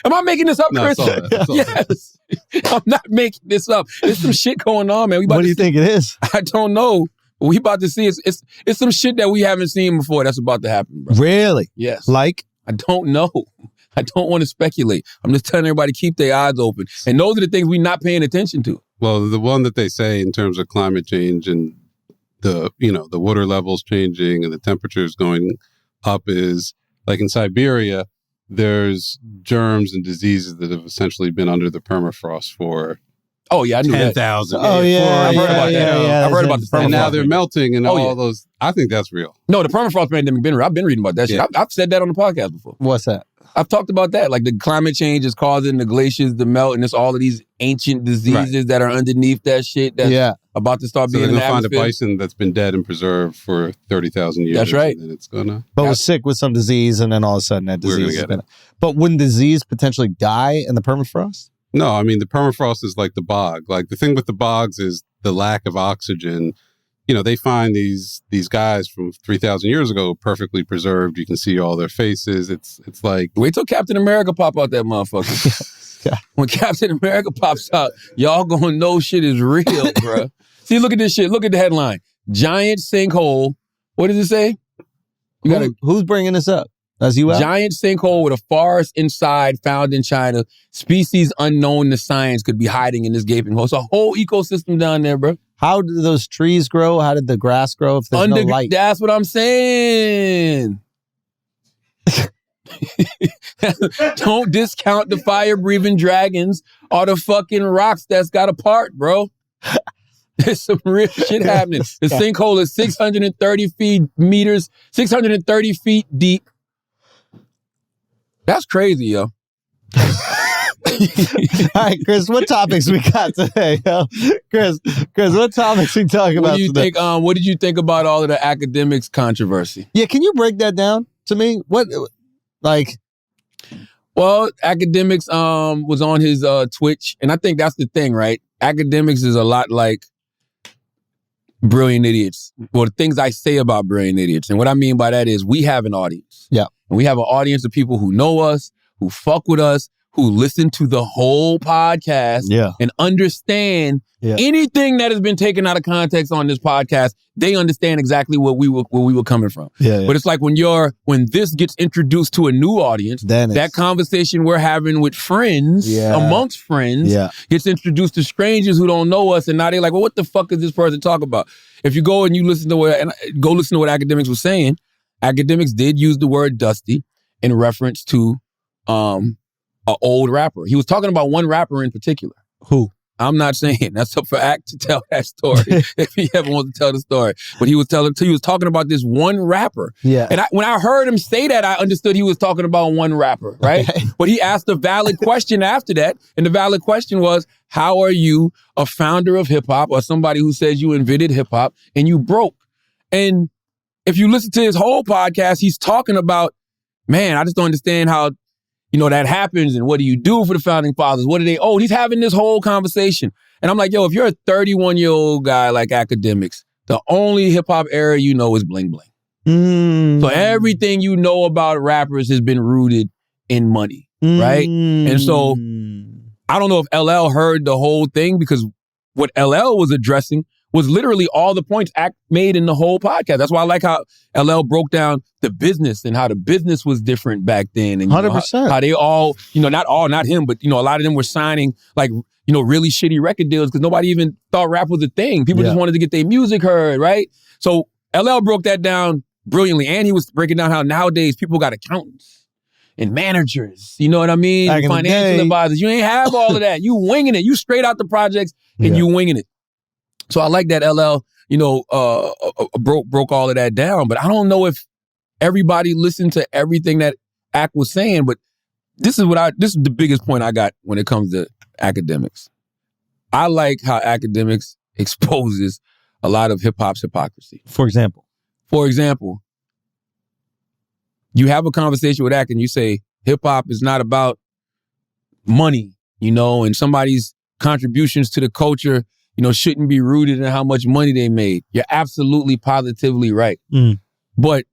Am I making this up, No, Chris? it's all that. Yes. I'm not making this up. There's some shit going on, man. What do you think it is? I don't know. What we about to see it's some shit that we haven't seen before that's about to happen, bro. Really? Yes. Like? I don't know. I don't want to speculate. I'm just telling everybody to keep their eyes open. And those are the things we're not paying attention to. Well, the one that they say in terms of climate change and the water levels changing and the temperatures going up is like in Siberia, there's germs and diseases that have essentially been under the permafrost for Oh yeah, I knew that. 10,000. Oh yeah, I've heard about that. I've heard about the permafrost. And now they're melting and all those. I think that's real. No, the permafrost pandemic been real. I've been reading about that shit. Yeah. I've said that on the podcast before. What's that? I've talked about that. Like the climate change is causing the glaciers to melt, and it's all of these ancient diseases that are underneath that shit that's about to start So being they're in going the to find a atmosphere. bison that's been dead and preserved for 30,000 years. That's right. And it's going to... But was sick with some disease, and then all of a sudden that We're gonna disease is get gonna. But wouldn't disease potentially die in the permafrost? No, I mean, the permafrost is like the bog. Like the thing with the bogs is the lack of oxygen. You know, they find these guys from 3,000 years ago perfectly preserved. You can see all their faces. It's like... Wait till Captain America pop out that motherfucker. Yeah. When Captain America pops out, y'all gonna know shit is real, bro. See, look at this shit. Look at the headline. Giant sinkhole. What does it say? Who's bringing this up? That's you out? Giant sinkhole with a forest inside found in China. Species unknown to science could be hiding in this gaping hole. It's a whole ecosystem down there, bro. How did those trees grow? How did the grass grow if there's no light? That's what I'm saying. Don't discount the fire-breathing dragons or the fucking rocks that's got a part, bro. There's some real shit happening. The sinkhole is 630 feet deep. That's crazy, yo. All right, Chris, what topics we got today? Yo? Chris, what topics we talking about today? What did you think about all of the academics controversy? Yeah, can you break that down to me? Well, academics was on his Twitch, and I think that's the thing, right? Academics is a lot like Brilliant Idiots. Well, the things I say about Brilliant Idiots, and what I mean by that is we have an audience. Yeah. And we have an audience of people who know us, who fuck with us, who listen to the whole podcast and understand anything that has been taken out of context on this podcast. They understand exactly where we were coming from. Yeah. But it's like when this gets introduced to a new audience, then that conversation we're having with friends, amongst friends, gets introduced to strangers who don't know us, and now they're like, well, what the fuck is this person talking about? If you go and you listen to what academics was saying, academics did use the word dusty in reference to an old rapper. He was talking about one rapper in particular. Who? I'm not saying. That's up for Act to tell that story if he ever wants to tell the story. But he was talking about this one rapper. Yeah. And when I heard him say that, I understood he was talking about one rapper, right? Okay. But he asked a valid question after that. And the valid question was, how are you a founder of hip hop or somebody who says you invented hip hop and you broke? And if you listen to his whole podcast, he's talking about, man, I just don't understand how that happens, and what do you do for the founding fathers? What do they owe? He's having this whole conversation. And I'm like, yo, if you're a 31-year-old guy like academics, the only hip-hop era you know is bling bling. So everything you know about rappers has been rooted in money, right? And so I don't know if LL heard the whole thing, because what LL was addressing was literally all the points Act made in the whole podcast. That's why I like how LL broke down the business and how the business was different back then. And 100%. How they all, not him, but a lot of them were signing like, really shitty record deals because nobody even thought rap was a thing. People just wanted to get their music heard, right? So LL broke that down brilliantly. And he was breaking down how nowadays people got accountants and managers, you know what I mean? Financial advisors. You ain't have all of that. You winging it. You straight out the projects and you winging it. So I like that LL, broke all of that down. But I don't know if everybody listened to everything that Ak was saying, but this is the biggest point I got when it comes to academics. I like how academics exposes a lot of hip hop's hypocrisy. For example, you have a conversation with Ak and you say hip hop is not about money, and somebody's contributions to the culture, shouldn't be rooted in how much money they made. You're absolutely positively right. But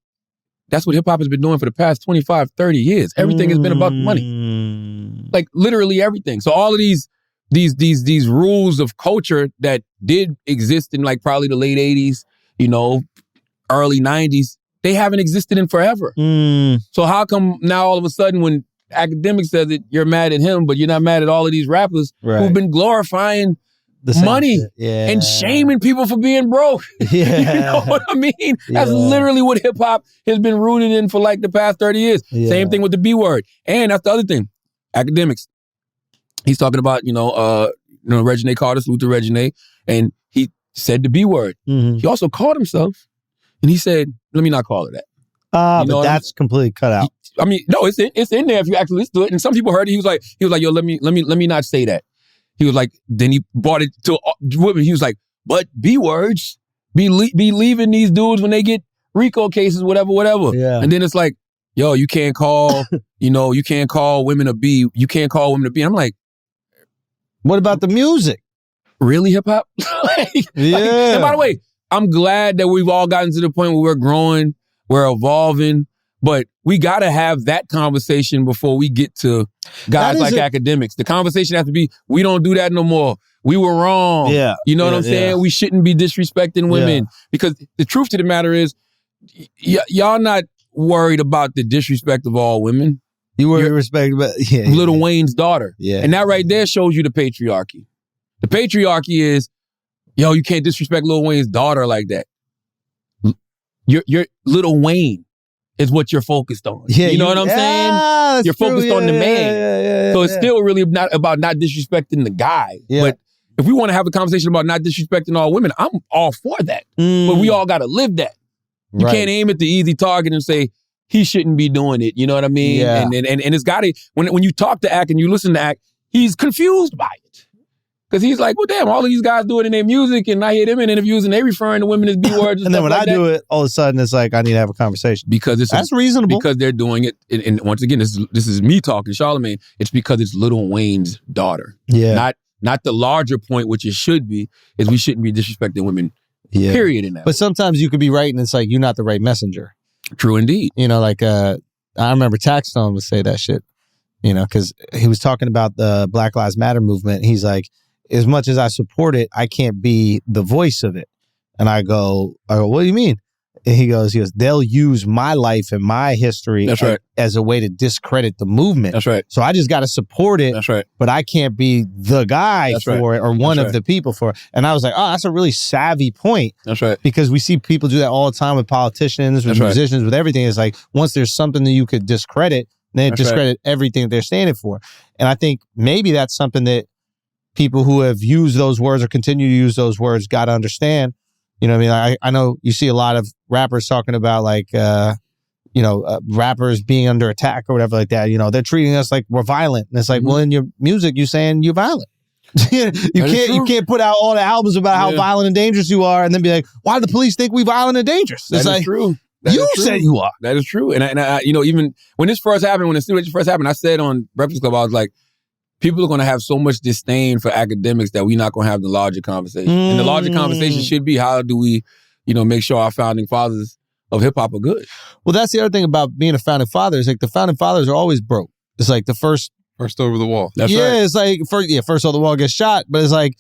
that's what hip hop has been doing for the past 25, 30 years. Everything has been about money. Like literally everything. So all of these rules of culture that did exist in like probably the late 80s, early 90s, they haven't existed in forever. So how come now all of a sudden when academic says it, you're mad at him, but you're not mad at all of these rappers who've been glorifying money and shaming people for being broke? Yeah. You know what I mean? That's literally what hip hop has been rooted in for like the past 30 years. Same thing with the B word. And that's the other thing. Academics. He's talking about, Regine Carter, salute to Regine, and he said the B word. He also called himself, and he said, let me not call it that. But that's completely cut out. No, it's in there if you actually listen to it. And some people heard it. He was like, yo, let me not say that. He was like, then he brought it to women. He was like, but B words be leaving these dudes when they get RICO cases, whatever. Yeah. And then it's like, yo, you can't call, you can't call women a B. You can't call women a B. I'm like, what about the music? Really, hip hop? And by the way, I'm glad that we've all gotten to the point where we're growing, we're evolving, but we got to have that conversation before we get to guys like academics. The conversation has to be, we don't do that no more. We were wrong. Yeah. You know what I'm saying? We shouldn't be disrespecting women because the truth to the matter is, y'all not worried about the disrespect of all women. You were respected, but Lil Wayne's daughter. Yeah. And that right there shows you the patriarchy. The patriarchy is, yo, you can't disrespect Lil Wayne's daughter like that. Your Lil Wayne is what you're focused on. Yeah, you know what I'm saying? You're focused on the man. So it's still really not about not disrespecting the guy. Yeah. But if we want to have a conversation about not disrespecting all women, I'm all for that. But we all got to live that. You can't aim at the easy target and say, he shouldn't be doing it. You know what I mean? Yeah. And it's got to, when you talk to Ak and you listen to Ak, he's confused by it. Because he's like, well, damn, all of these guys do it in their music, and I hear them in interviews, and they referring to women as B words. And then when like I do it, all of a sudden it's like I need to have a conversation. Because that's reasonable. Because they're doing it, and once again, this is me talking, Charlamagne. It's because it's Lil Wayne's daughter. Yeah. Not the larger point, which it should be, is we shouldn't be disrespecting women. Yeah. Period. In that. But sometimes you could be right, and it's like you're not the right messenger. True indeed. I remember Taxstone would say that shit, because he was talking about the Black Lives Matter movement. He's like, as much as I support it, I can't be the voice of it. And I go, what do you mean? And he goes, they'll use my life and my history as a way to discredit the movement. That's right. So I just got to support it. That's right. But I can't be the guy for it or one of the people for it. And I was like, oh, that's a really savvy point. That's right. Because we see people do that all the time with politicians, with musicians, with everything. It's like, once there's something that you could discredit, then discredit everything that they're standing for. And I think maybe that's something that people who have used those words or continue to use those words got to understand. You know what I mean? I know you see a lot of rappers talking about rappers being under attack or whatever like that. They're treating us like we're violent. And it's like, well, in your music, you're saying you're violent. You can't put out all the albums about how violent and dangerous you are and then be like, why do the police think we violent and dangerous? It's like, true. You said you are. That is true. And I even when this first happened, when the situation first happened, I said on Breakfast Club, I was like, people are going to have so much disdain for academics that we're not going to have the larger conversation. And the larger conversation should be, how do we, make sure our founding fathers of hip hop are good? Well, that's the other thing about being a founding father. Is like the founding fathers are always broke. It's like the first over the wall. That's right. It's like first over the wall gets shot, but it's like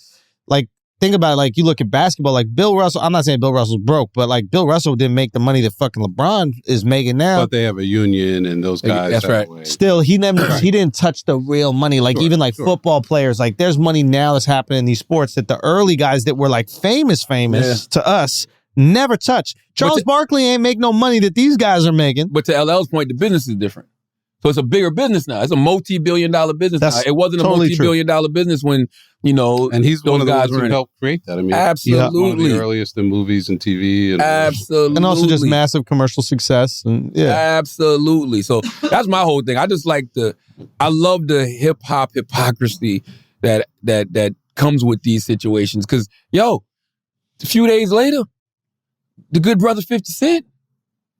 think about it, like you look at basketball, like Bill Russell. I'm not saying Bill Russell's broke, but like Bill Russell didn't make the money that fucking LeBron is making now. But they have a union and those guys. That's right. Way. Still, he didn't touch the real money. Like even like football players, like there's money now that's happening in these sports that the early guys that were like famous to us never touched. Charles Barkley ain't make no money that these guys are making. But to LL's point, the business is different. So it's a bigger business now. It's a multi-billion-dollar business That's now. It wasn't a totally multi-billion-dollar business when, And he's one of the guys ones who were in it. helped create that. I mean, Absolutely. one of the earliest in movies and TV. Absolutely. And also just massive commercial success. And Absolutely. So that's my whole thing. I just like I love the hip-hop hypocrisy that comes with these situations. Because, a few days later, the good brother 50 Cent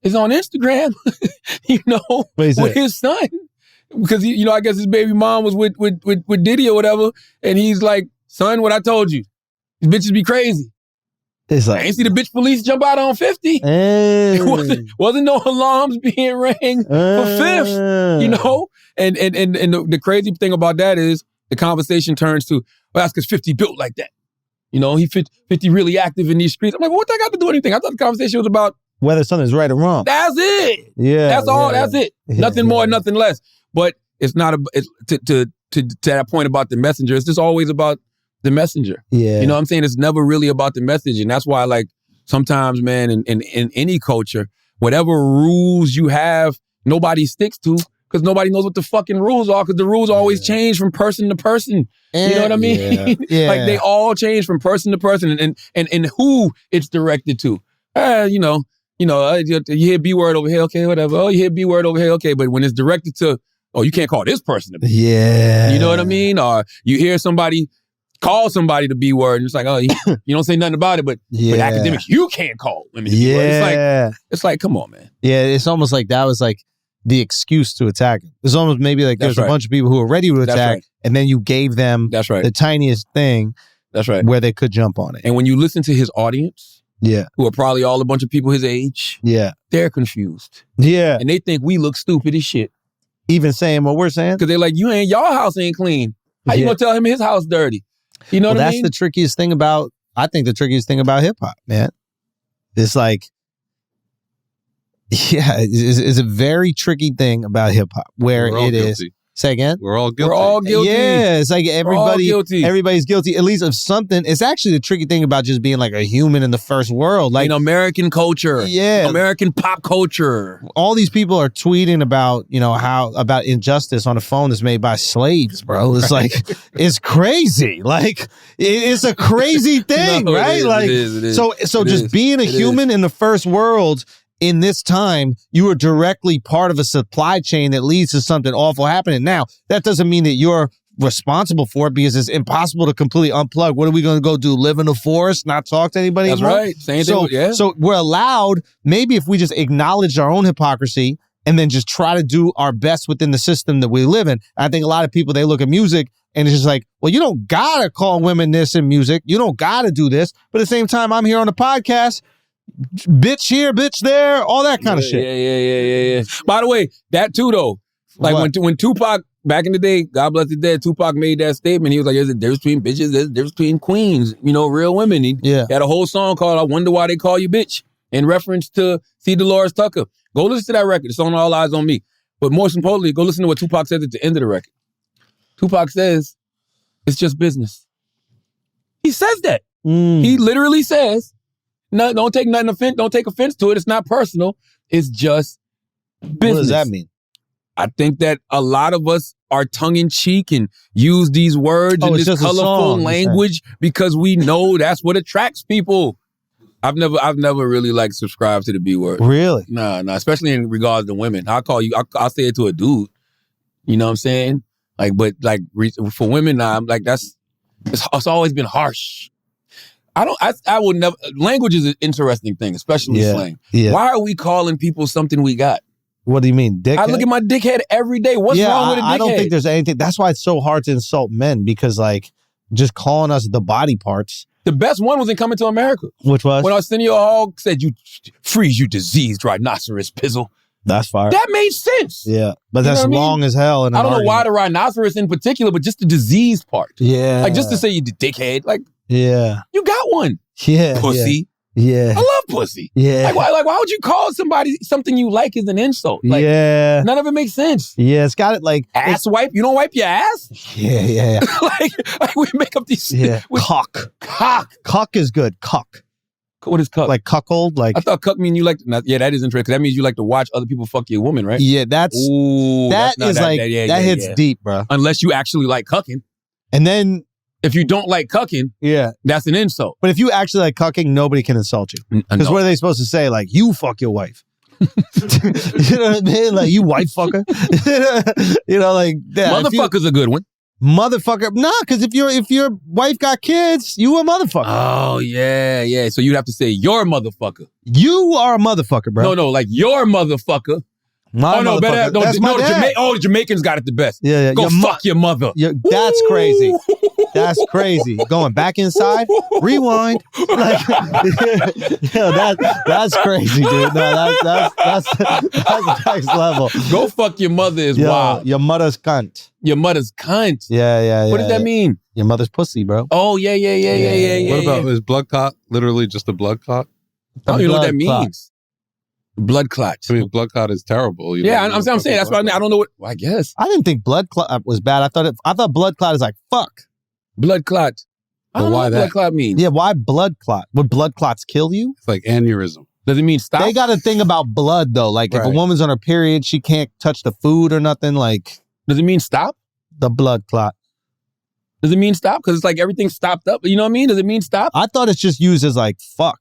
is on Instagram, with his son. Because, I guess his baby mom was with Diddy or whatever. And he's like, son, what I told you. These bitches be crazy. It's like, I ain't see the bitch police jump out on 50. It wasn't no alarms being rang for Fifth, And the crazy thing about that is the conversation turns to, well, that's because 50 built like that. He 50 really active in these streets. I'm like, what that got to do with anything? I thought the conversation was about whether something's right or wrong. That's it. Yeah. That's all. Yeah. That's it. Nothing more, nothing less. But it's not to that point about the messenger. It's just always about the messenger. Yeah. You know what I'm saying? It's never really about the message. And that's why, like, sometimes, man, in any culture, whatever rules you have, nobody sticks to because nobody knows what the fucking rules are because the rules always change from person to person. You know what I mean? Yeah. Like, they all change from person to person and who it's directed to. You hear B word over here, okay, whatever. Oh, you hear B word over here, okay. But when it's directed to, oh, you can't call this person a B. Yeah. You know what I mean? Or you hear somebody call somebody the B word, and it's like, oh, you don't say nothing about it, but academics, you can't call women the B word. It's like, come on, man. Yeah, it's almost like that was like the excuse to attack him. It's almost maybe like there's a bunch of people who are ready to attack, and then you gave them the tiniest thing where they could jump on it. And when you listen to his audience, yeah, who are probably all a bunch of people his age, yeah, they're confused. Yeah. And they think we look stupid as shit. Even saying what we're saying? Because they're like, y'all house ain't clean. How you gonna tell him his house dirty? You know what I mean? That's the trickiest thing about hip hop, man. It's like, it's a very tricky thing about hip hop where it is. Say again? We're all guilty. We're all guilty. Yeah, it's like everybody's guilty, at least of something. It's actually the tricky thing about just being like a human in the first world. Like American culture. Yeah. American pop culture. All these people are tweeting about, about injustice on a phone that's made by slaves, bro. It's like, it's crazy. Like, it's a crazy thing, right? It is. So just being a human in the first world in this time, you are directly part of a supply chain that leads to something awful happening. Now, that doesn't mean that you're responsible for it because it's impossible to completely unplug. What are we going to go do? Live in the forest, not talk to anybody? That's anymore? right. Same thing. Yeah. So we're allowed, maybe if we just acknowledge our own hypocrisy and then just try to do our best within the system that we live in. I think a lot of people, they look at music and it's just like, well, you don't got to call women this in music. You don't got to do this. But at the same time, I'm here on the podcast. Bitch here, bitch there, all that kind of shit. Yeah. By the way, that too though, like when Tupac back in the day, God bless the dead, Tupac made that statement. He was like, "There's a difference between bitches, there's a difference between queens, real women." He had a whole song called "I Wonder Why They Call You Bitch" in reference to C. Dolores Tucker. Go listen to that record. It's on All Eyes on Me. But most importantly, go listen to what Tupac says at the end of the record. Tupac says, "It's just business." He says that. He literally says. No, don't take offense to it. It's not personal. It's just business. What does that mean? I think that a lot of us are tongue-in-cheek and use these words and this colorful language because we know that's what attracts people. I've never really subscribed to the B word. Really? Nah, especially in regards to women. I'll say it to a dude. You know what I'm saying? For women, I'm like, it's always been harsh. I would never. Language is an interesting thing, especially slang. Yeah. Why are we calling people something we got? What do you mean, dickhead? I look at my dickhead every day. What's wrong with a dickhead? I don't think there's anything. That's why it's so hard to insult men because, just calling us the body parts. The best one was in Coming to America. Which was? When Arsenio Hall said, "You freeze, you diseased rhinoceros pizzle." That's fire. That made sense. Yeah, but that's long as hell. I don't know why the rhinoceros in particular, but just the disease part. Yeah, just to say you dickhead, yeah, you got one. Yeah, pussy. Yeah, I love pussy. Yeah, why would you call somebody something you like is an insult? None of it makes sense. Yeah, it's got it ass wipe. You don't wipe your ass. Yeah. We make up these. Yeah, cock is good. Cock What is cuck? Like cuckold? Like I thought cuck mean you like. Yeah, that is interesting. Because that means you like to watch other people fuck your woman, right? yeah, that hits deep, bro. Unless you actually like cucking. And then if you don't like cucking, that's an insult. But if you actually like cucking, nobody can insult you. Because what are they supposed to say? Like, you fuck your wife. You know what I mean? Like, you wife fucker. You know, like that. Motherfucker's a good one. Motherfucker. Nah, because if your wife got kids, you a motherfucker. Oh, yeah. So you'd have to say your motherfucker. You are a motherfucker, bro. No, like your motherfucker. My motherfucker. Better. That's my dad. The Jamaicans got it the best. Yeah. Go fuck your mother. That's crazy. That's crazy. Going back inside, rewind. Like, that's crazy, dude. No, that's next level. Go fuck your mother is wild. Your mother's cunt. Your mother's cunt. Yeah. What does that mean? Your mother's pussy, bro. Oh, yeah. What about is blood clot literally just a blood clot? I don't even know what that means. Blood clot. I mean, blood clot is terrible. I'm saying that's what I mean. I don't know what. Well, I guess I didn't think blood clot was bad. I thought blood clot is like fuck. Blood clot. I don't know what blood clot means. Yeah, why blood clot? Would blood clots kill you? It's like aneurysm. Does it mean stop? They got a thing about blood though. Like if a woman's on her period, she can't touch the food or nothing. Like, does it mean stop? The blood clot. Does it mean stop? Because it's like everything stopped up. You know what I mean? Does it mean stop? I thought it's just used as like fuck.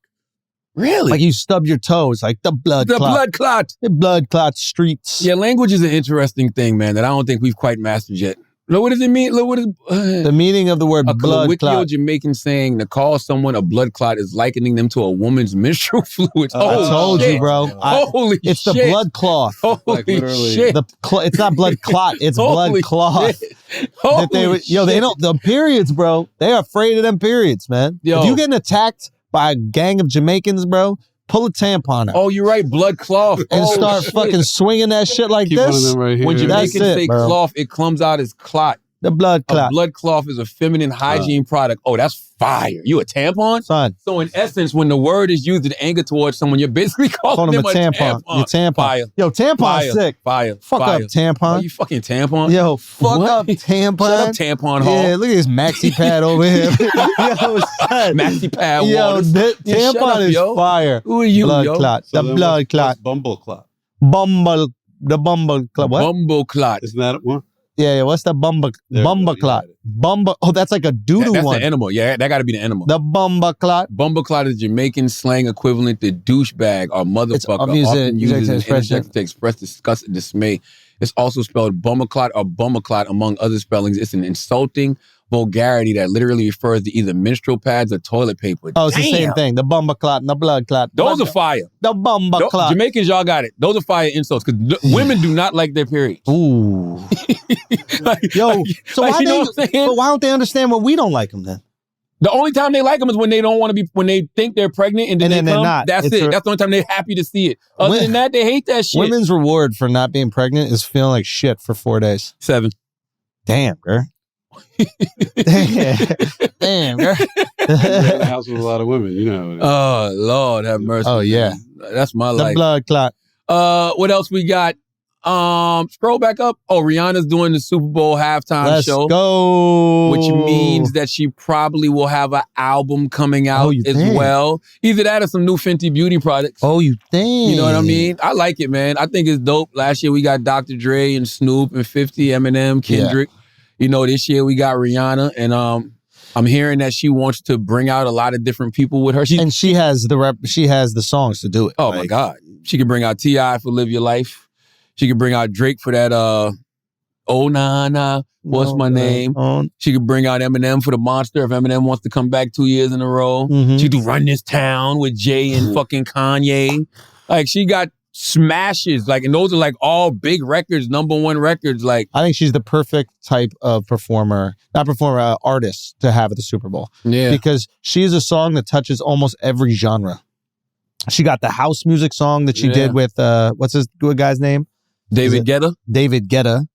Really? Like you stub your toes, like the blood clot. Blood clot. The blood clot streets. Yeah, language is an interesting thing, man, that I don't think we've quite mastered yet. Look, what does it mean? Look, what is the meaning of the word blood clot? A Jamaican saying to call someone a blood clot is likening them to a woman's menstrual fluids. I told you, bro. Holy shit. It's the blood cloth. Holy shit. It's not blood clot. It's blood cloth. They don't, the periods, bro. They're afraid of them periods, man. If you getting attacked by a gang of Jamaicans, bro, pull a tampon out. Oh, you're right. Blood cloth. And start fucking swinging that shit like Keep this. one of them right here. When Jamaicans say bro. cloth, it comes out as clot. The blood clot. A blood cloth is a feminine hygiene product. Oh, that's fire. You a tampon? Son. So in essence, when the word is used in anger towards someone, you're basically calling them a tampon. Your tampon. Fire. Yo, tampon's sick. Fire. Fuck up tampon. Oh, you fucking tampon? Yo, fuck up tampon. Shut up, tampon hole. Yeah, look at this maxi pad over here. Yo, son. Maxi pad yo, tampon is fire. Who are you, blood yo? clot. So the blood clot. Bumble clot. The bumble clot. What? Bumble clot. Isn't that one? Yeah, what's the bumble clot? Oh, that's like a doodle that's one. the animal. Yeah, that got to be the animal. The bumble clot. Bumble clot is Jamaican slang equivalent to douchebag or motherfucker, often used as an interjection to express disgust and dismay. It's also spelled bumaclot or bumaclot, among other spellings. It's an insulting vulgarity that literally refers to either menstrual pads or toilet paper. Oh, it's the same thing. The bumble clot and the blood clot. Those are fire. The bumble clot. Jamaicans, y'all got it. Those are fire insults because women do not like their periods. Ooh. Why don't they understand when we don't like them then? The only time they like them is when they don't want to be, when they think they're pregnant and then they they're come. not. That's it. That's the only time they're happy to see it. Other than that, they hate that shit. Women's reward for not being pregnant is feeling like shit for 4 days. 7. Damn, girl. Damn, girl. In the house with a lot of women, you know. Oh, Lord have mercy. Oh, yeah. That's my life. The blood clot. What else we got? Scroll back up. Oh, Rihanna's doing the Super Bowl halftime show. Let's go. Which means that she probably will have an album coming out as well. Either that or some new Fenty Beauty products. Oh, you think? You know what I mean? I like it, man. I think it's dope. Last year we got Dr. Dre and Snoop and 50, Eminem, Kendrick. Yeah. You know, this year we got Rihanna, and I'm hearing that she wants to bring out a lot of different people with her. And she has the songs to do it. Oh my God. She can bring out T.I. for Live Your Life. She could bring out Drake for that, Oh Nah Nah, What's My Name? She could bring out Eminem for the Monster if Eminem wants to come back 2 years in a row. Mm-hmm. She could Run This Town with Jay and fucking Kanye. Like, she got smashes. Like, and those are like all big records, #1 records. Like, I think she's the perfect type of artist to have at the Super Bowl. Yeah. Because she is a song that touches almost every genre. She got the house music song that she did with, what's his good guy's name? David Guetta,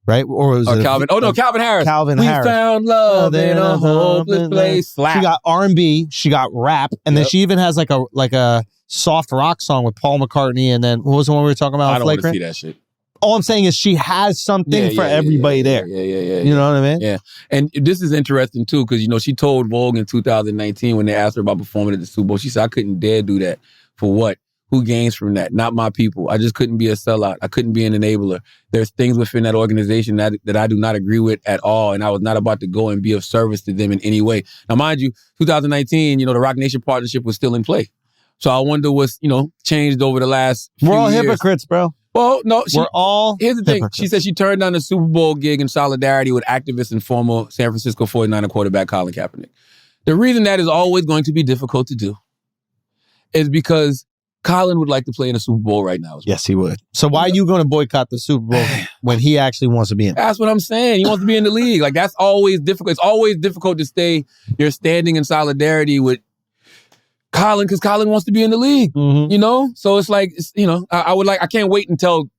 right? Or Calvin? Oh no, Calvin Harris. Calvin Harris. We found love in a hopeless place. Slap. She got R&B. She got rap, and then she even has like a soft rock song with Paul McCartney. And then what was the one we were talking about? I don't want to see that shit. All I'm saying is she has something for everybody there. Yeah. You know what I mean? Yeah. And this is interesting, too, because, she told Vogue in 2019 when they asked her about performing at the Super Bowl, she said, I couldn't dare do that. For what? Who gains from that? Not my people. I just couldn't be a sellout. I couldn't be an enabler. There's things within that organization that I do not agree with at all, and I was not about to go and be of service to them in any way. Now, mind you, 2019, the Roc Nation partnership was still in play. So I wonder what's, changed over the last few We're all years. hypocrites, bro. Well, no. We're all Here's the thing. hypocrites. She said she turned down the Super Bowl gig in solidarity with activist and former San Francisco 49er quarterback Colin Kaepernick. The reason that is always going to be difficult to do is because Colin would like to play in a Super Bowl right now. Yes, he would. So why are you going to boycott the Super Bowl when he actually wants to be in it? That's what I'm saying. He wants to be in the league. Like, that's always difficult. It's always difficult to stay you're standing in solidarity with Colin because Colin wants to be in the league, So it's like, I can't wait until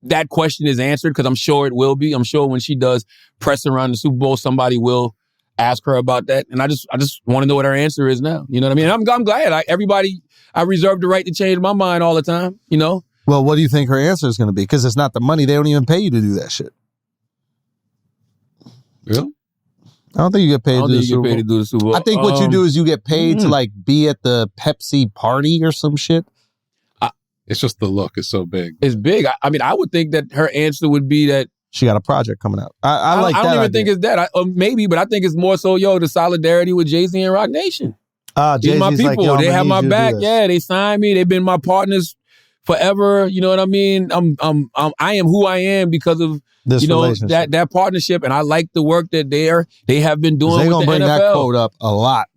that question is answered because I'm sure it will be. I'm sure when she does press around the Super Bowl, somebody will ask her about that. And I just want to know what her answer is now. You know what I mean? And I'm glad. I reserve the right to change my mind all the time, Well, what do you think her answer is going to be? Because it's not the money. They don't even pay you to do that shit. Really? I don't think you get paid to do the Super Bowl. I think what you do is you get paid to like be at the Pepsi party or some shit. It's just the look. It's so big. It's big. I would think that her answer would be that she got a project coming out. I like that. I don't even idea. think it's that. Maybe, but I think it's more so, the solidarity with Jay-Z and Roc Nation. These my people. Like, they have my back. Yeah, they signed me. They've been my partners forever. You know what I mean? I am who I am because of this relationship. that partnership, and I like the work that they have been doing. They're gonna bring NFL. that quote up a lot.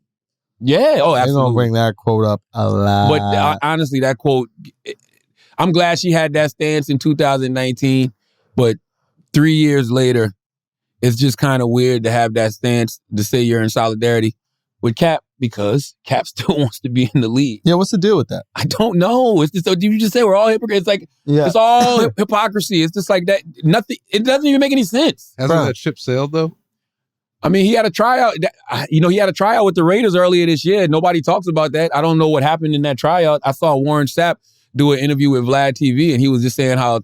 Yeah, oh, absolutely. They're gonna bring that quote up a lot. But honestly, that quote, I'm glad she had that stance in 2019, but 3 years later, it's just kind of weird to have that stance to say you're in solidarity with Cap because Cap still wants to be in the league. Yeah, what's the deal with that? I don't know. It's just, so you just say we're all hypocrites. It's like, It's all hypocrisy. It's just like that. Nothing. It doesn't even make any sense. Hasn't that ship sailed though? I mean, he had a tryout. He had a tryout with the Raiders earlier this year. Nobody talks about that. I don't know what happened in that tryout. I saw Warren Sapp do an interview with Vlad TV, and he was just saying how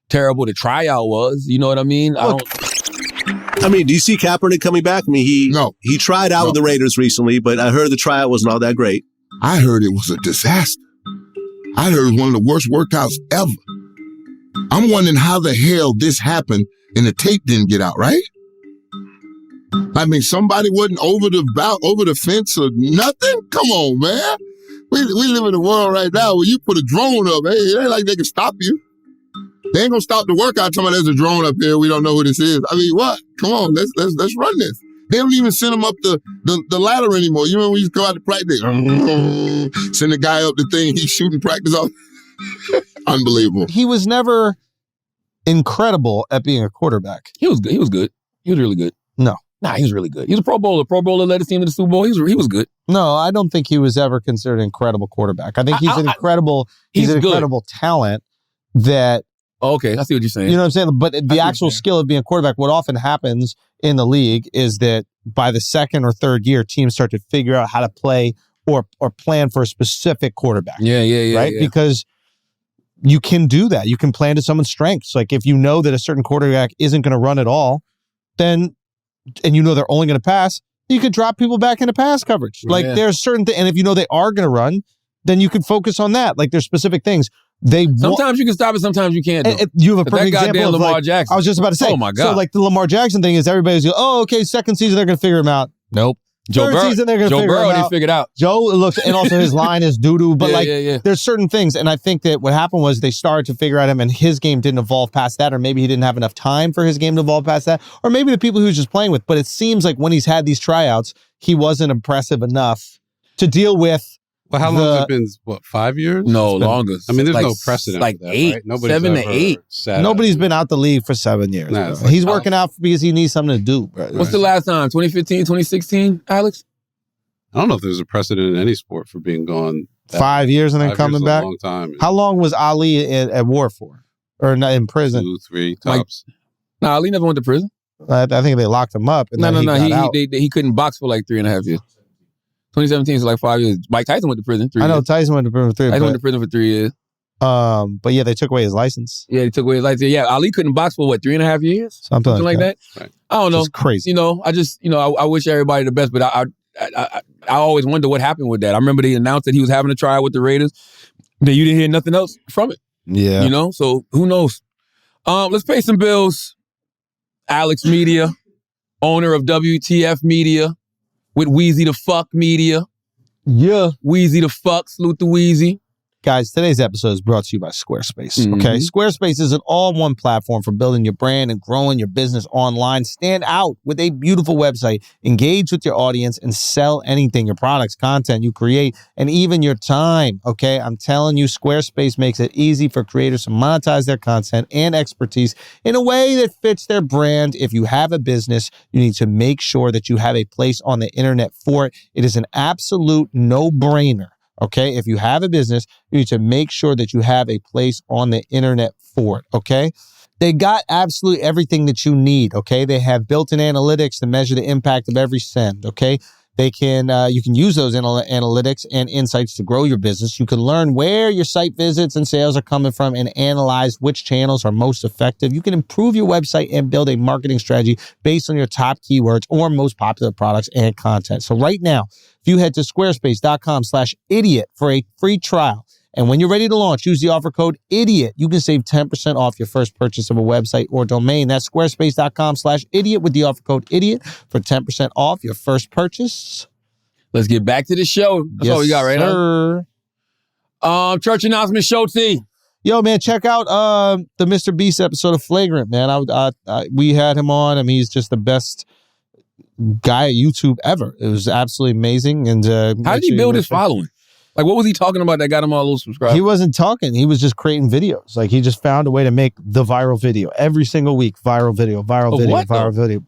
terrible the tryout was. You know what I mean? Do you see Kaepernick coming back? He tried out with the Raiders recently, but I heard the tryout wasn't all that great. I heard it was a disaster. I heard it was one of the worst workouts ever. I'm wondering how the hell this happened and the tape didn't get out, right? Somebody wasn't over the fence or nothing? Come on, man. We live in a world right now where you put a drone up. Hey, it ain't like they can stop you. They ain't gonna stop the workout talking about there's a drone up here. We don't know who this is. What? Come on, let's run this. They don't even send them up the ladder anymore. You remember we used to go out to practice? Send the guy up the thing, he's shooting practice off. Unbelievable. He was never incredible at being a quarterback. He was good. He was good. He was really good. No. Nah, he was really good. He was a Pro Bowler. Pro Bowler led his team to the Super Bowl. He was good. No, I don't think he was ever considered an incredible quarterback. I think he's an incredible talent that... Okay, I see what you're saying. You know what I'm saying? But the actual skill of being a quarterback, what often happens in the league is that by the second or third year, teams start to figure out how to play or plan for a specific quarterback. Yeah. Right? Yeah. Because you can do that. You can plan to someone's strengths. Like if you know that a certain quarterback isn't going to run at all, then, and you know they're only going to pass, you could drop people back into pass coverage. Like there's certain things, and if you know they are going to run, then you can focus on that. Like there's specific things. Sometimes you can stop it, sometimes you can't. You have a perfect example of Lamar Jackson. I was just about to say. Oh my God. So like the Lamar Jackson thing is everybody's going, oh, okay, second season they're going to figure him out. Nope. Third season they're going to figure him out. Joe Burrow figured out. Joe looks, and also his line is doo-doo. But there's certain things, and I think that what happened was they started to figure out him, and his game didn't evolve past that, or maybe he didn't have enough time for his game to evolve past that, or maybe the people he was just playing with. But it seems like when he's had these tryouts, he wasn't impressive enough to deal with. Well, how long has it been? 5 years? No, longer. There's no precedent. Like for that, 8, right? Nobody's 7 to 8. Nobody's been out the league for 7 years. Nah, he's working out because he needs something to do. Bro. What's the last time? 2015, 2016, Alex? I don't know if there's a precedent in any sport for being gone 5 years and then coming back. A long time. How long was Ali at war for, or in prison? 2, 3 tops. Ali never went to prison. I think they locked him up. And No. He couldn't box for like 3.5 years. 2017 is like 5 years. Mike Tyson went to prison. 3 years. I know Tyson went to prison for 3 years. Tyson went to prison for 3 years. But yeah, they took away his license. Yeah, they took away his license. Yeah, Ali couldn't box for what, 3.5 years? Something like that. Right. I don't know. It's crazy. You know, I just, I wish everybody the best, but I always wonder what happened with that. I remember they announced that he was having a trial with the Raiders. Then you didn't hear nothing else from it. Yeah. You know, so who knows? Let's pay some bills. Alex Media, owner of WTF Media, with Wheezy the Fuck Media. Yeah. Wheezy the Fuck, salute to Wheezy. Guys, today's episode is brought to you by Squarespace. Mm-hmm. Okay, Squarespace is an all-in-one platform for building your brand and growing your business online. Stand out with a beautiful website, engage with your audience, and sell anything, your products, content you create, and even your time. Okay, I'm telling you, Squarespace makes it easy for creators to monetize their content and expertise in a way that fits their brand. If you have a business, you need to make sure that you have a place on the internet for it. It is an absolute no-brainer. Okay, if you have a business, you need to make sure that you have a place on the internet for it, okay? They got absolutely everything that you need, okay? They have built-in analytics to measure the impact of every send, okay? They can, you can use those analytics and insights to grow your business. You can learn where your site visits and sales are coming from and analyze which channels are most effective. You can improve your website and build a marketing strategy based on your top keywords or most popular products and content. So right now, if you head to squarespace.com/idiot for a free trial, and when you're ready to launch, use the offer code IDIOT. You can save 10% off your first purchase of a website or domain. That's squarespace.com/idiot with the offer code IDIOT for 10% off your first purchase. Let's get back to the show. That's all we got, right? Sir. Church announcement show, T. Yo, man, check out the Mr. Beast episode of Flagrant, man. We had him on. I mean, he's just the best guy at YouTube ever. It was absolutely amazing. And how did he build his following? Like, what was he talking about that got him all those subscribers? He wasn't talking. He was just creating videos. Like, he just found a way to make the viral video every single week. Viral video.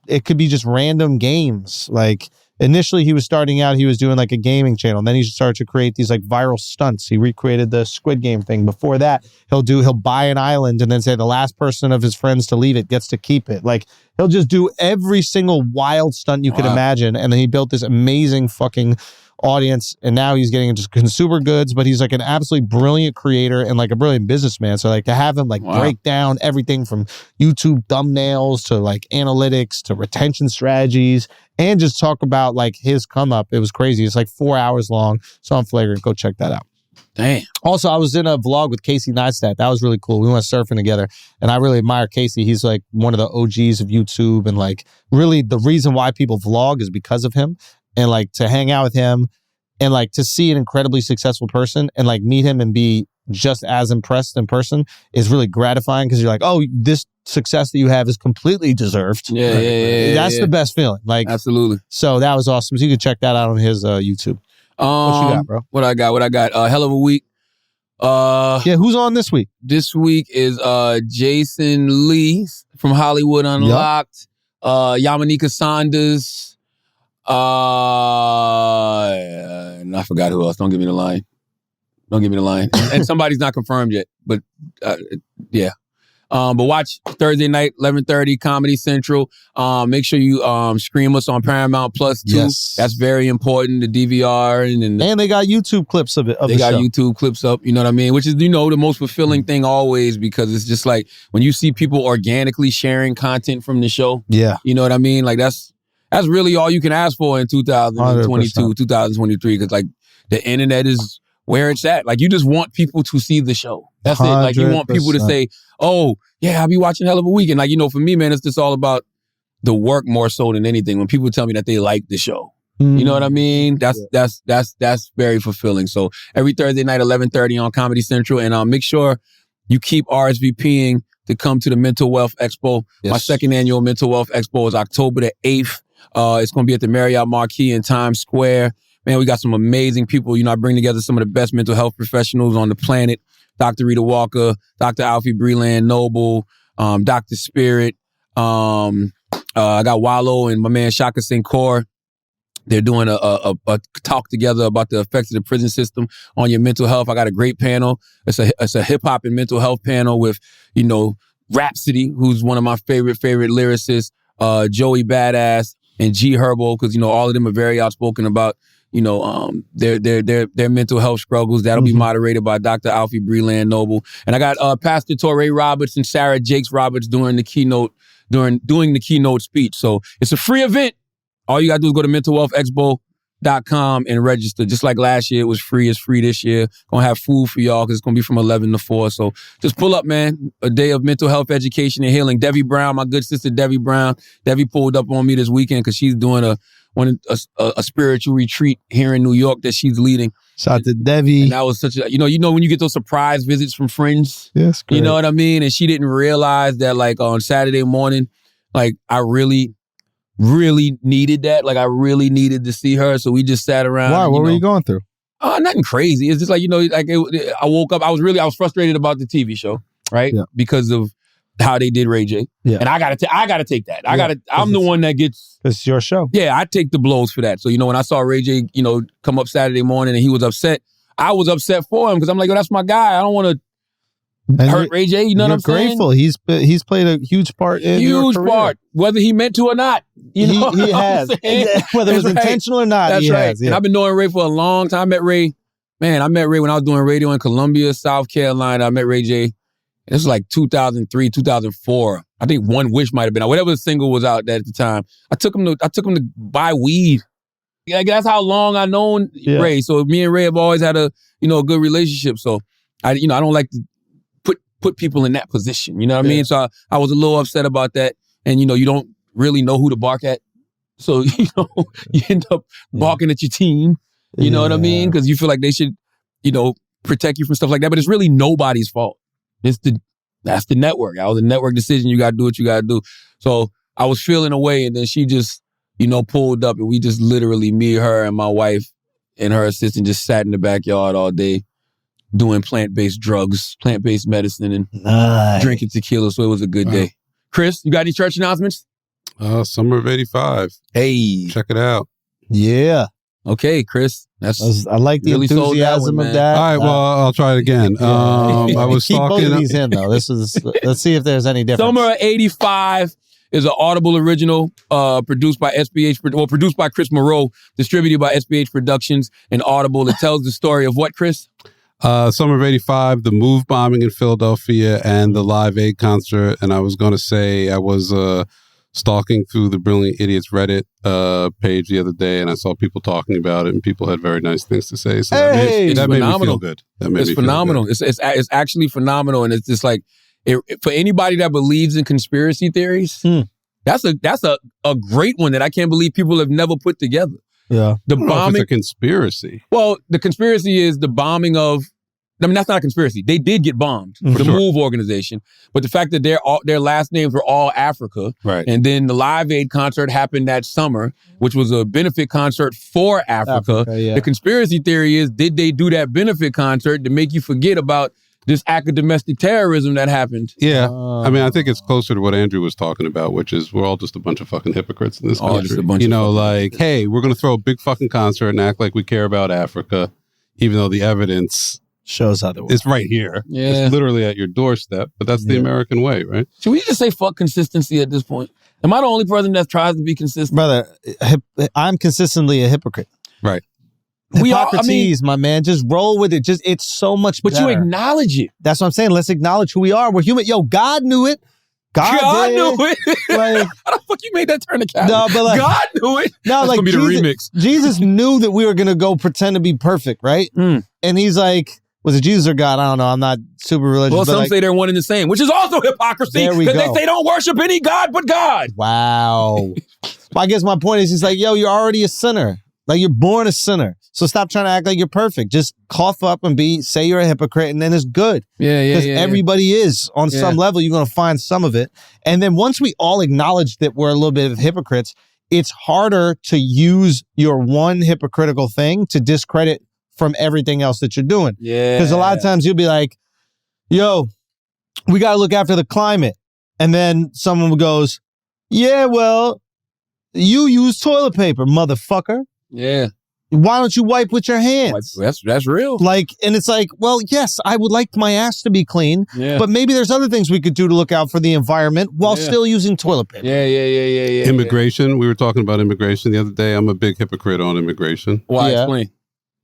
It could be just random games. Like, initially, he was starting out, he was doing like a gaming channel. And then he started to create these like viral stunts. He recreated the Squid Game thing. Before that, he'll buy an island and then say the last person of his friends to leave it gets to keep it. Like, he'll just do every single wild stunt you could imagine. And then he built this amazing fucking audience, and now he's getting into consumer goods, but he's like an absolutely brilliant creator and like a brilliant businessman. So like to have him like break down everything from YouTube thumbnails to like analytics to retention strategies and just talk about like his come up. It was crazy. It's like 4 hours long. So on Flagrant, go check that out. Damn. Also, I was in a vlog with Casey Neistat. That was really cool. We went surfing together, and I really admire Casey. He's like one of the OGs of YouTube, and like really the reason why people vlog is because of him. And like to hang out with him and like to see an incredibly successful person and like meet him and be just as impressed in person is really gratifying because you're like, oh, this success that you have is completely deserved. Yeah. That's the best feeling. Like, absolutely. So that was awesome. So you can check that out on his YouTube. What you got, bro? What I got? Hell of a week. Yeah, who's on this week? This week is Jason Lee from Hollywood Unlocked. Yamanika Saunders. And I forgot who else. Don't give me the line. And somebody's not confirmed yet, but yeah. But watch Thursday night, 11:30, Comedy Central. Make sure you stream us on Paramount Plus too. Yes. That's very important. The DVR and they got YouTube clips of it. They got YouTube clips up. You know what I mean? Which is the most fulfilling thing always, because it's just like when you see people organically sharing content from the show. Yeah. You know what I mean? Like that's really all you can ask for in 2022, 100%. 2023, because like the internet is where it's at. Like you just want people to see the show. That's 100%. It. Like you want people to say, oh, yeah, I'll be watching Hell of a Week. And like, you know, for me, man, it's just all about the work more so than anything. When people tell me that they like the show. You know what I mean? That's very fulfilling. So every Thursday night, 11:30 on Comedy Central. And make sure you keep RSVPing to come to the Mental Wealth Expo. Yes. My second annual Mental Wealth Expo is October the 8th. It's going to be at the Marriott Marquis in Times Square. Man, we got some amazing people. You know, I bring together some of the best mental health professionals on the planet. Dr. Rita Walker, Dr. Alfie Breland Noble, Dr. Spirit. I got Wallow and my man Shaka Sinclair. They're doing a talk together about the effects of the prison system on your mental health. I got a great panel. It's a hip hop and mental health panel with, you know, Rhapsody, who's one of my favorite lyricists, Joey Badass, and G Herbo, because, you know, all of them are very outspoken about, their mental health struggles. That'll be moderated by Dr. Alfie Breland Noble. And I got Pastor Torrey Roberts and Sarah Jakes Roberts doing the keynote speech. So it's a free event. All you got to do is go to mentalwealthexpo.com and register. Just like last year, it was free. It's free this year. Gonna have food for y'all because it's gonna be from 11 to 4. So just pull up, man. A day of mental health education and healing. Debbie Brown, my good sister Debbie Brown. Debbie pulled up on me this weekend because she's doing a spiritual retreat here in New York that she's leading. Shout out to Debbie. And that was such a, you know when you get those surprise visits from friends? Yes, you know what I mean? And she didn't realize that like on Saturday morning, like I really needed that. Like I really needed to see her. So we just sat around. Why? What were you going through? Nothing crazy. It's just like, I woke up, I was frustrated about the TV show, right? Yeah. Because of how they did Ray J. Yeah. And I gotta take that. I'm the one that gets. It's your show. Yeah, I take the blows for that. So, when I saw Ray J, come up Saturday morning and he was upset, I was upset for him because I'm like, that's my guy. I don't want to hurt Ray J. You know what I'm saying? Grateful. He's played a huge part in your career. Whether he meant to or not. He has. Whether it was intentional or not, that's he right. has. Yeah. And I've been knowing Ray for a long time. I met Ray when I was doing radio in Columbia, South Carolina. I met Ray J. This was like 2003, 2004. I think One Wish might have been out. Whatever the single was out at the time. I took him to buy weed. Like, that's how long I've known Ray. So me and Ray have always had a good relationship. So I don't like to put people in that position. You know what I mean? So I was a little upset about that. And you don't really know who to bark at. So you end up barking at your team. You know what I mean? Because you feel like they should, protect you from stuff like that. But it's really nobody's fault. That's the network. That was a network decision. You got to do what you got to do. So I was feeling away, and then she just, pulled up, and we just literally, me, her, and my wife and her assistant just sat in the backyard all day doing plant-based drugs, plant-based medicine, and drinking tequila. So it was a good day. Chris, you got any church announcements? Summer of 85. Hey. Check it out. Yeah. Okay, Chris. I like the really enthusiasm of that. All right, well, I'll try it again. I was keep talking. Both of these in though. Let's see if there's any difference. Summer of 85 is an Audible original, produced by Chris Moreau, distributed by SPH Productions and Audible. It tells the story of what, Chris? Summer of 85, the MOVE bombing in Philadelphia and the Live Aid concert. And I was going to say I was stalking through the Brilliant Idiots Reddit page the other day, and I saw people talking about it, and people had very nice things to say. So that made me feel good. It's phenomenal. It's actually phenomenal, and it's just like for anybody that believes in conspiracy theories, that's a great one that I can't believe people have never put together. Yeah, the bombing. It's a conspiracy. Well, the conspiracy is the bombing of. I mean, that's not a conspiracy. They did get bombed for the MOVE organization, but the fact that their last names were all Africa, right? And then the Live Aid concert happened that summer, which was a benefit concert for Africa. The conspiracy theory is, did they do that benefit concert to make you forget about this act of domestic terrorism that happened? Yeah. I mean, I think it's closer to what Andrew was talking about, which is we're all just a bunch of fucking hypocrites in this country. Hey, we're going to throw a big fucking concert and act like we care about Africa, even though the evidence shows otherwise. It's right here. Yeah. It's literally at your doorstep, but that's the American way, right? Should we just say fuck consistency at this point? Am I the only person that tries to be consistent? Brother, I'm consistently a hypocrite. Right. Hippocrates, my man. Just roll with it. It's so much better. But you acknowledge it. That's what I'm saying. Let's acknowledge who we are. We're human. Yo, God knew it. God knew it. Like, how the fuck you made that turn to Catholic? No, but like, God knew it. No, that's like gonna be Jesus, the remix. Jesus knew that we were gonna go pretend to be perfect, right? And he's like, was it Jesus or God? I don't know. I'm not super religious. Well, some say they're one and the same, which is also hypocrisy. Because they say don't worship any God but God. Wow. I guess my point is, he's like, yo, you're already a sinner. Like, you're born a sinner. So stop trying to act like you're perfect. Just cough up and say you're a hypocrite, and then it's good. Yeah. Because everybody is. On some level, you're going to find some of it. And then once we all acknowledge that we're a little bit of hypocrites, it's harder to use your one hypocritical thing to discredit from everything else that you're doing. Yeah. Because a lot of times you'll be like, yo, we got to look after the climate. And then someone goes, yeah, well, you use toilet paper, motherfucker. Yeah. Why don't you wipe with your hands? That's real. Like, and it's like, well, yes, I would like my ass to be clean, Yeah. but maybe there's other things we could do to look out for the environment while still using toilet paper. Yeah. Immigration. We were talking about immigration the other day. I'm a big hypocrite on immigration. Why? Explain.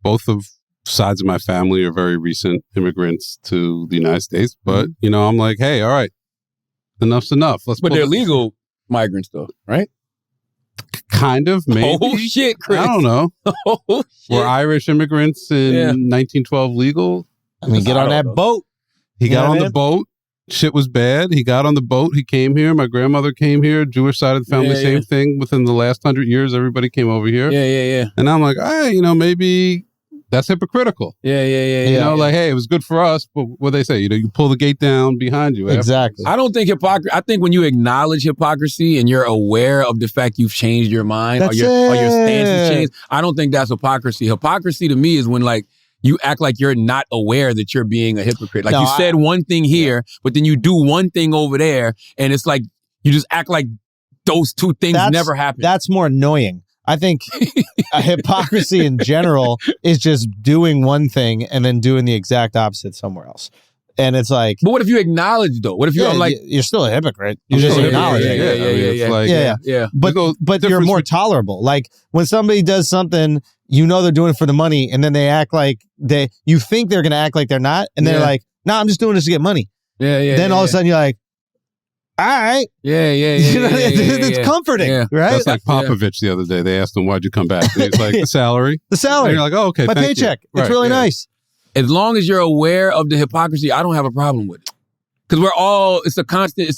Both of sides of my family are very recent immigrants to the United States, but I'm like, hey, all right, enough's enough. But they're legal migrants, though, right? Kind of, maybe. Oh shit, Chris! I don't know. Oh shit! Were Irish immigrants in 1912 legal? I mean, get on that boat. He got on the boat. Shit was bad. He got on the boat. He came here. My grandmother came here. Jewish side of the family, same thing. Within the last 100 years, everybody came over here. Yeah. And I'm like, maybe that's hypocritical. Yeah. Like, hey, it was good for us, but what they say, you pull the gate down behind you. Exactly. I don't think hypocrisy. I think when you acknowledge hypocrisy and you're aware of the fact you've changed your mind or your stance has changed, I don't think that's hypocrisy. Hypocrisy to me is when like you act like you're not aware that you're being a hypocrite. Like said one thing here, but then you do one thing over there, and it's like you just act like those two things never happened. That's more annoying. I think hypocrisy in general is just doing one thing and then doing the exact opposite somewhere else. And it's like... But what if you acknowledge, though? What if you're like... You're still a hypocrite. You're just acknowledging it. Yeah. But you're more tolerable. Like, when somebody does something, they're doing it for the money, and then they act like you think they're going to act like they're not, and they're like, I'm just doing this to get money. Then all of a sudden you're like, all right. It's comforting, right? That's like Popovich the other day. They asked him, why'd you come back? And he's like, the salary. The salary. And you're like, oh, okay, my thank paycheck. You. It's really nice. As long as you're aware of the hypocrisy, I don't have a problem with it. Because it's a constant,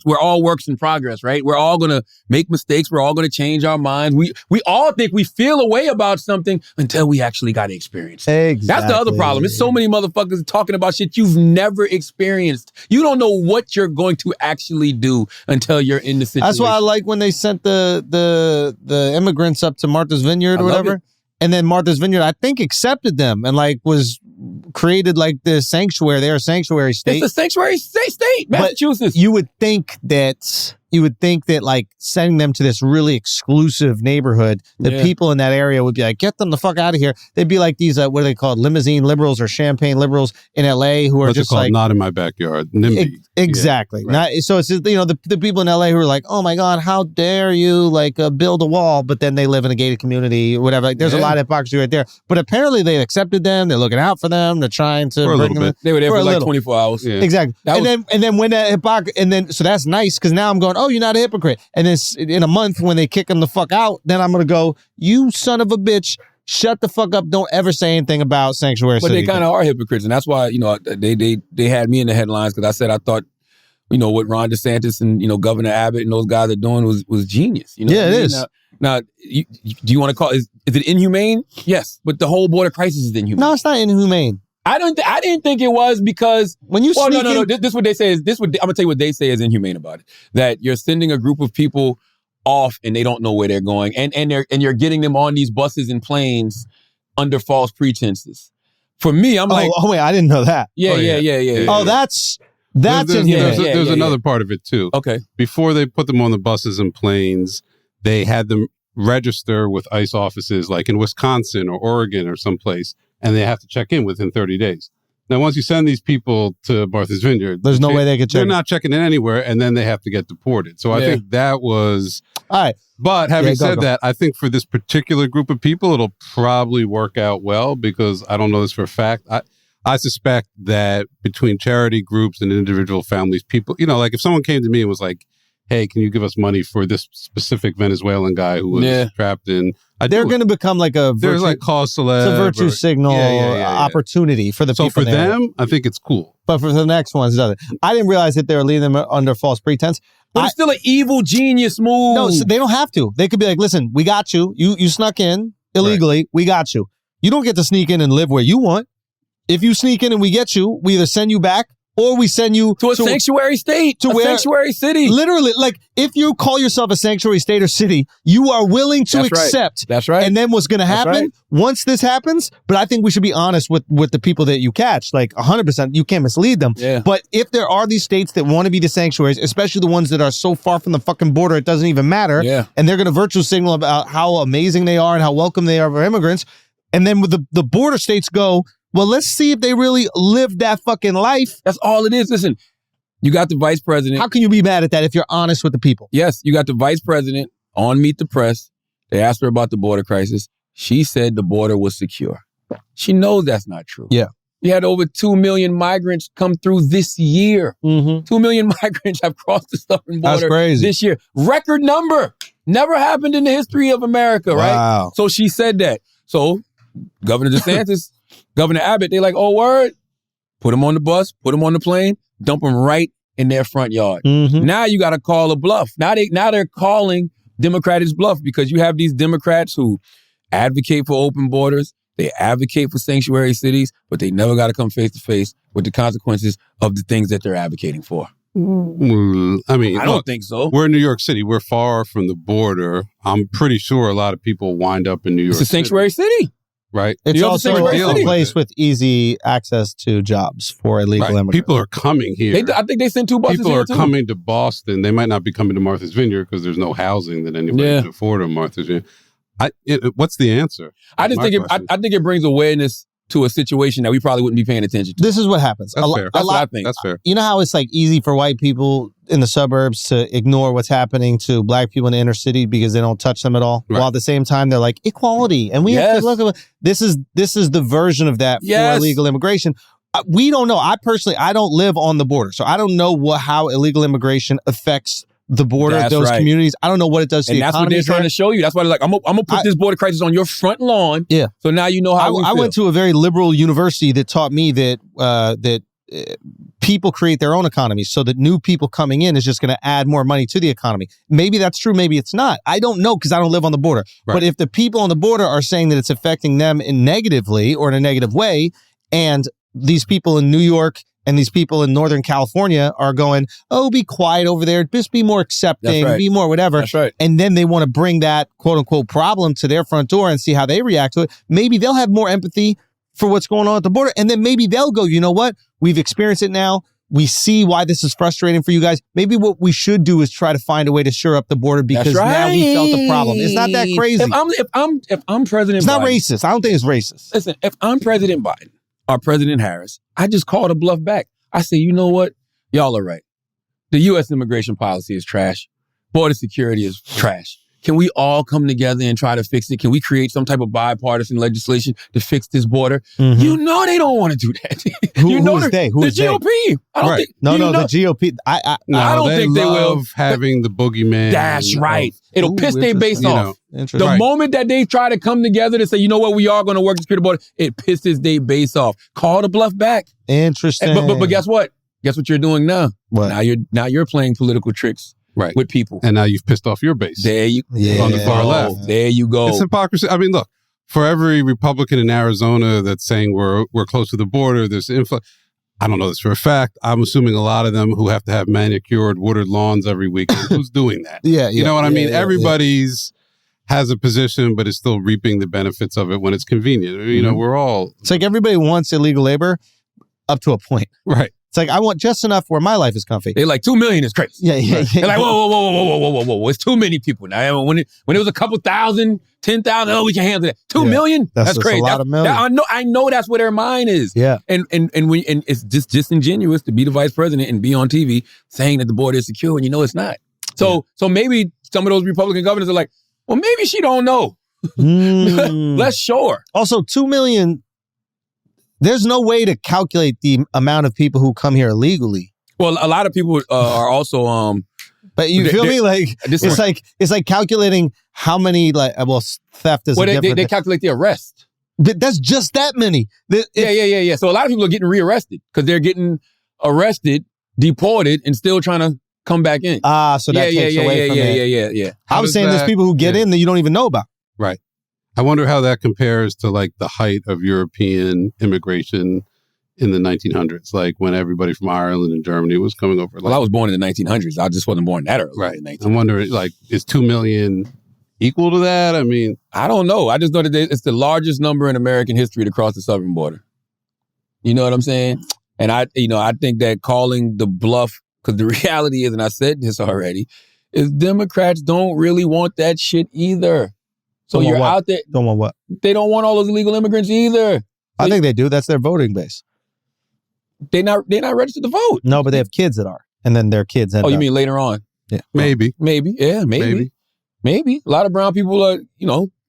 we're all works in progress, right? We're all going to make mistakes. We're all going to change our minds. We all think we feel a way about something until we actually got to experience it. Exactly. That's the other problem. There's so many motherfuckers talking about shit you've never experienced. You don't know what you're going to actually do until you're in the situation. That's why I like when they sent the immigrants up to Martha's Vineyard or whatever. And then Martha's Vineyard, I think, accepted them and like was created like the sanctuary. They're a sanctuary state. It's a sanctuary state, Massachusetts. But you would think that like sending them to this really exclusive neighborhood, that people in that area would be like, get them the fuck out of here. They'd be like these, what are they called? Limousine liberals or champagne liberals in LA who are just like not in my backyard. NIMBY. Exactly. Yeah, right. So it's the people in LA who are like, oh my God, how dare you like build a wall? But then they live in a gated community or whatever. Like, there's a lot of hypocrisy right there. But apparently they accepted them. They're looking out for them. They're trying to bring them. They were there for like 24 hours. Yeah. Exactly. And then when that so that's nice because now I'm going, oh, you're not a hypocrite. And then in a month when they kick them the fuck out, then I'm going to go, you son of a bitch, shut the fuck up. Don't ever say anything about sanctuary city. But they kind of are hypocrites. And that's why, they had me in the headlines because I said I thought, what Ron DeSantis and, Governor Abbott and those guys are doing was genius. It is. Now, do you want to call is it inhumane? Yes. But the whole border crisis is inhumane. No, it's not inhumane. I didn't think it was because when you no. This is what they say I'm gonna tell you what they say is inhumane about it. That you're sending a group of people off and they don't know where they're going, and you're getting them on these buses and planes under false pretenses. For me, I'm like, oh wait, I didn't know that. Yeah. Oh, that's inhumane. There's another part of it too. Okay. Before they put them on the buses and planes, they had them register with ICE offices like in Wisconsin or Oregon or someplace, and they have to check in within 30 days. Now, once you send these people to Martha's Vineyard, there's no way they could check. They're not checking in anywhere, and then they have to get deported. So I think that was... All right. But having said that, I think for this particular group of people, it'll probably work out well because I don't know this for a fact. I suspect that between charity groups and individual families, people, like if someone came to me and was like, hey, can you give us money for this specific Venezuelan guy who was trapped in... They're going to become like a virtue, there's like cause celeb. It's a virtue signal opportunity for the people. So for them, I think it's cool. But for the next ones, it doesn't. I didn't realize that they were leaving them under false pretense. But it's still an evil genius move. No, so they don't have to. They could be like, listen, we got you. You snuck in illegally. Right. We got you. You don't get to sneak in and live where you want. If you sneak in and we get you, we either send you back or we send you to a sanctuary state, to a where, sanctuary city. Literally, like if you call yourself a sanctuary state or city, you are willing to accept. That's right. And then what's going to happen once this happens? But I think we should be honest with the people that you catch. Like 100%, you can't mislead them. Yeah. But if there are these states that want to be the sanctuaries, especially the ones that are so far from the fucking border, it doesn't even matter. Yeah. And they're going to virtue signal about how amazing they are and how welcome they are for immigrants. And then with the border states go, well, let's see if they really live that fucking life. That's all it is. Listen, you got the vice president. How can you be mad at that if you're honest with the people? Yes, you got the vice president on Meet the Press. They asked her about the border crisis. She said the border was secure. She knows that's not true. Yeah. We had over 2 million migrants come through this year. 2 million migrants have crossed the southern border That's crazy. this year. Record number. Never happened in the history of America, right? Wow. So she said that. So Governor DeSantis, Governor Abbott, they like, oh, word. Put them on the bus, put them on the plane, dump them right in their front yard. Now you got to call a bluff. Now they're calling Democrats bluff because you have these Democrats who advocate for open borders. They advocate for sanctuary cities, but they never got to come face to face with the consequences of the things that they're advocating for. I mean, I don't think so. We're in New York City. We're far from the border. I'm pretty sure a lot of people wind up in New York It's a sanctuary city. Right. It's also a city. place with easy access to jobs for illegal immigrants. People are coming here. I think they sent 2 buses People here are too. coming to Boston. They might not be coming to Martha's Vineyard because there's no housing that anybody can afford in Martha's Vineyard. What's the answer? I just think it brings awareness to a situation that we probably wouldn't be paying attention to. This is what happens. That's fair. That's what I think. That's fair. You know how it's like easy for white people in the suburbs to ignore what's happening to black people in the inner city because they don't touch them at all. Right. While at the same time they're like equality, and we have to look at this is the version of that for illegal immigration. We don't know. I don't live on the border, so I don't know how illegal immigration affects the border, those communities. I don't know what it does to the economy. And that's what they're trying to show you. That's why they're like, I'm gonna put this border crisis on your front lawn. Yeah. So now you know how we feel. I went to a very liberal university that taught me that people create their own economies, so that new people coming in is just going to add more money to the economy. Maybe that's true. Maybe it's not. I don't know because I don't live on the border. Right. But if the people on the border are saying that it's affecting them negatively or in a negative way, and these people in New York and these people in Northern California are going, oh, be quiet over there. Just be more accepting, be more whatever. That's right. And then they want to bring that quote unquote problem to their front door and see how they react to it. Maybe they'll have more empathy for what's going on at the border. And then maybe they'll go, you know what? We've experienced it now. We see why this is frustrating for you guys. Maybe what we should do is try to find a way to shore up the border because now we felt the problem. It's not that crazy. If I'm President It's not Biden, racist. I don't think it's racist. Listen, if I'm President Biden or President Harris, I just called a bluff back. I say, you know what? Y'all are right. The U.S. immigration policy is trash. Border security is trash. Can we all come together and try to fix it? Can we create some type of bipartisan legislation to fix this border? You know they don't want to do that. Who's they? The GOP. I don't think. The GOP. I don't think they will. Having the boogeyman. That's right. It'll piss their base off. The moment that they try to come together to say, you know what, we are going to work to secure the border, it pisses their base off. Call the bluff back. Interesting. But guess what? Guess what you're doing now? What? Now you're playing political tricks. Right. With people. And now you've pissed off your base. There you go. On the far left. There you go. It's hypocrisy. I mean, look, for every Republican in Arizona that's saying we're close to the border, there's influx. I don't know this for a fact. I'm assuming a lot of them who have to have manicured, watered lawns every weekend. Who's doing that? You know what I mean? Everybody's has a position, but is still reaping the benefits of it when it's convenient. You know, we're all... It's like everybody wants illegal labor up to a point. Right. It's like, I want just enough where my life is comfy. They're like, 2 million is crazy. Yeah. They're like, whoa. It's too many people. Now, when it was a couple thousand, 10,000, we can handle that. 2 million? That's crazy. A lot of million. I know that's where their mind is. Yeah. And it's just disingenuous to be the vice president and be on TV saying that the border is secure when you know it's not. So maybe some of those Republican governors are like, well, maybe she don't know. Let's show her. Also, 2 million... There's no way to calculate the amount of people who come here illegally. Well, a lot of people are also. But you feel me? Like it's like calculating how many theft is. Well, they calculate the arrest. But that's just that many. Yeah. So a lot of people are getting rearrested because they're getting arrested, deported, and still trying to come back in. So that takes away from it. Yeah. I was saying there's people who get in that you don't even know about. Right. I wonder how that compares to like the height of European immigration in the 1900s, like when everybody from Ireland and Germany was coming over. Well, I was born in the 1900s. I just wasn't born that early. Right. In the I'm wondering, like, is 2 million equal to that? I mean, I don't know. I just know that it's the largest number in American history to cross the southern border. You know what I'm saying? And I think that calling the bluff, because the reality is, and I said this already, is Democrats don't really want that shit either. So you're out there. Don't want what? They don't want all those illegal immigrants either. I think they do. That's their voting base. They're not registered to vote. No, but they have kids that are. And then their kids end Oh, you up. mean later on? Yeah. maybe. Yeah, maybe. A lot of brown people are,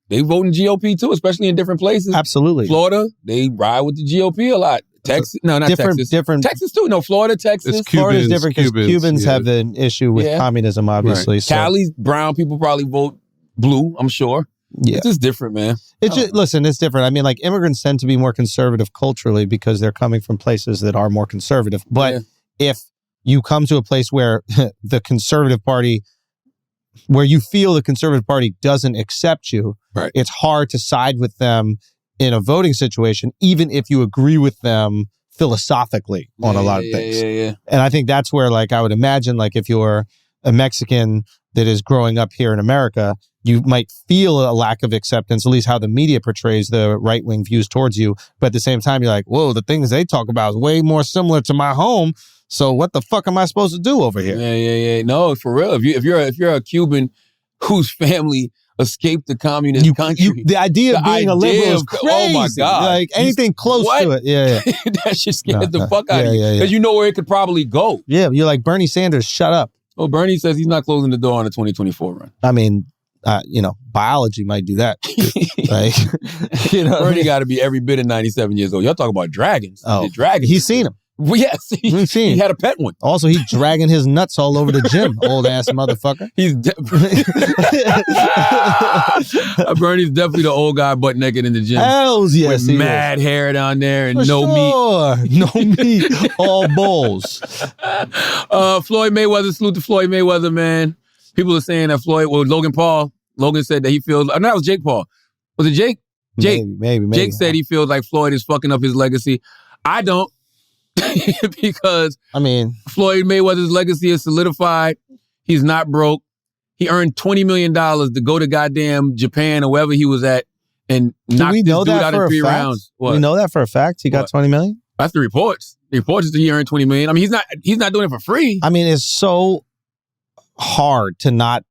they vote in GOP too, especially in different places. Absolutely. Florida, they ride with the GOP a lot. Texas, no, not Texas. Different. Texas too. No, Florida, Texas. Florida is different because Cubans yeah. have an issue with communism, obviously. Right. So. Cali's brown people probably vote blue, I'm sure. Yeah. It's just different, man. Listen, it's different. I mean, like, immigrants tend to be more conservative culturally because they're coming from places that are more conservative. But if you come to a place where the conservative party, where you feel the conservative party doesn't accept you, right. It's hard to side with them in a voting situation, even if you agree with them philosophically on a lot of things. Yeah. And I think that's where, like, I would imagine, like, if you're a Mexican that is growing up here in America, you might feel a lack of acceptance, at least how the media portrays the right-wing views towards you. But at the same time, you're like, whoa, the things they talk about is way more similar to my home. So what the fuck am I supposed to do over here? Yeah. No, for real. If you're a Cuban whose family escaped the communist country, the idea of being a liberal is crazy. Oh my God. Like anything close to it. Yeah. That shit scares the fuck out of you. Because you know where it could probably go. Yeah, you're like, Bernie Sanders, shut up. Well, Bernie says he's not closing the door on the 2024 run. I mean, biology might do that. Like, Bernie got to be every bit of 97 years old. Y'all talk about dragons. Oh, the dragons. He's seen them. Well, yes, he had a pet one. Also, he's dragging his nuts all over the gym, old ass motherfucker. Bernie's definitely the old guy butt naked in the gym. Hells yes, with mad hair down there and meat. No meat, all bowls. Floyd Mayweather, salute to Floyd Mayweather, man. People are saying that Logan said that he feels, no, that was Jake Paul. Was it Jake? Maybe. Jake said he feels like Floyd is fucking up his legacy. I don't. Because Floyd Mayweather's legacy is solidified. He's not broke. He earned $20 million to go to goddamn Japan or wherever he was at and knock this dude out in 3 rounds. What? We know that for a fact. He got $20 million. That's the reports. The reports is that he earned $20 million. I mean, he's not doing it for free. I mean, it's so hard to not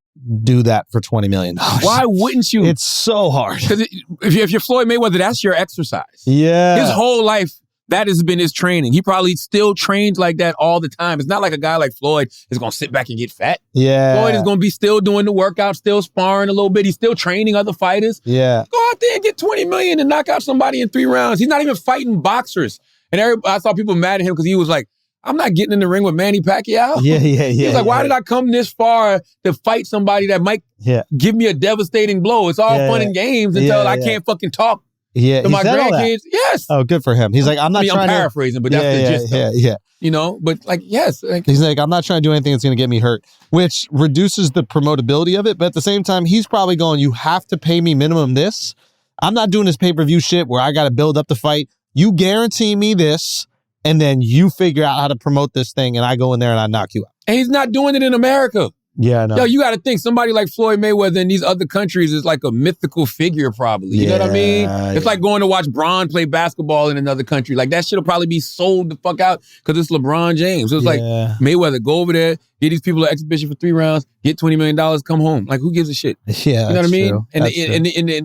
do that for $20 million. Why wouldn't you? It's so hard. Because if you're Floyd Mayweather, that's your exercise. Yeah. His whole life, that has been his training. He probably still trains like that all the time. It's not like a guy like Floyd is going to sit back and get fat. Yeah. Floyd is going to be still doing the workout, still sparring a little bit. He's still training other fighters. Yeah. Go out there and get $20 million and knock out somebody in 3 rounds. He's not even fighting boxers. And I saw people mad at him because he was like, I'm not getting in the ring with Manny Pacquiao. Yeah. He was like, why did I come this far to fight somebody that might give me a devastating blow? It's all fun and games until I can't fucking talk. Yeah, to my grandkids. Yes. Oh, good for him. He's like, I'm paraphrasing, but that's the gist. Yeah. You know, but like, yes. He's like, I'm not trying to do anything that's going to get me hurt, which reduces the promotability of it. But at the same time, he's probably going, you have to pay me minimum this. I'm not doing this pay-per-view shit where I got to build up the fight. You guarantee me this, and then you figure out how to promote this thing, and I go in there and I knock you out. And he's not doing it in America. Yeah, I know. Yo, you got to think somebody like Floyd Mayweather in these other countries is like a mythical figure, probably. You know what I mean? It's like going to watch Bron play basketball in another country. Like that shit'll probably be sold the fuck out because it's LeBron James. So it's like Mayweather, go over there, get these people an exhibition for 3 rounds, get $20 million, come home. Like who gives a shit? Yeah, you know what I mean? True.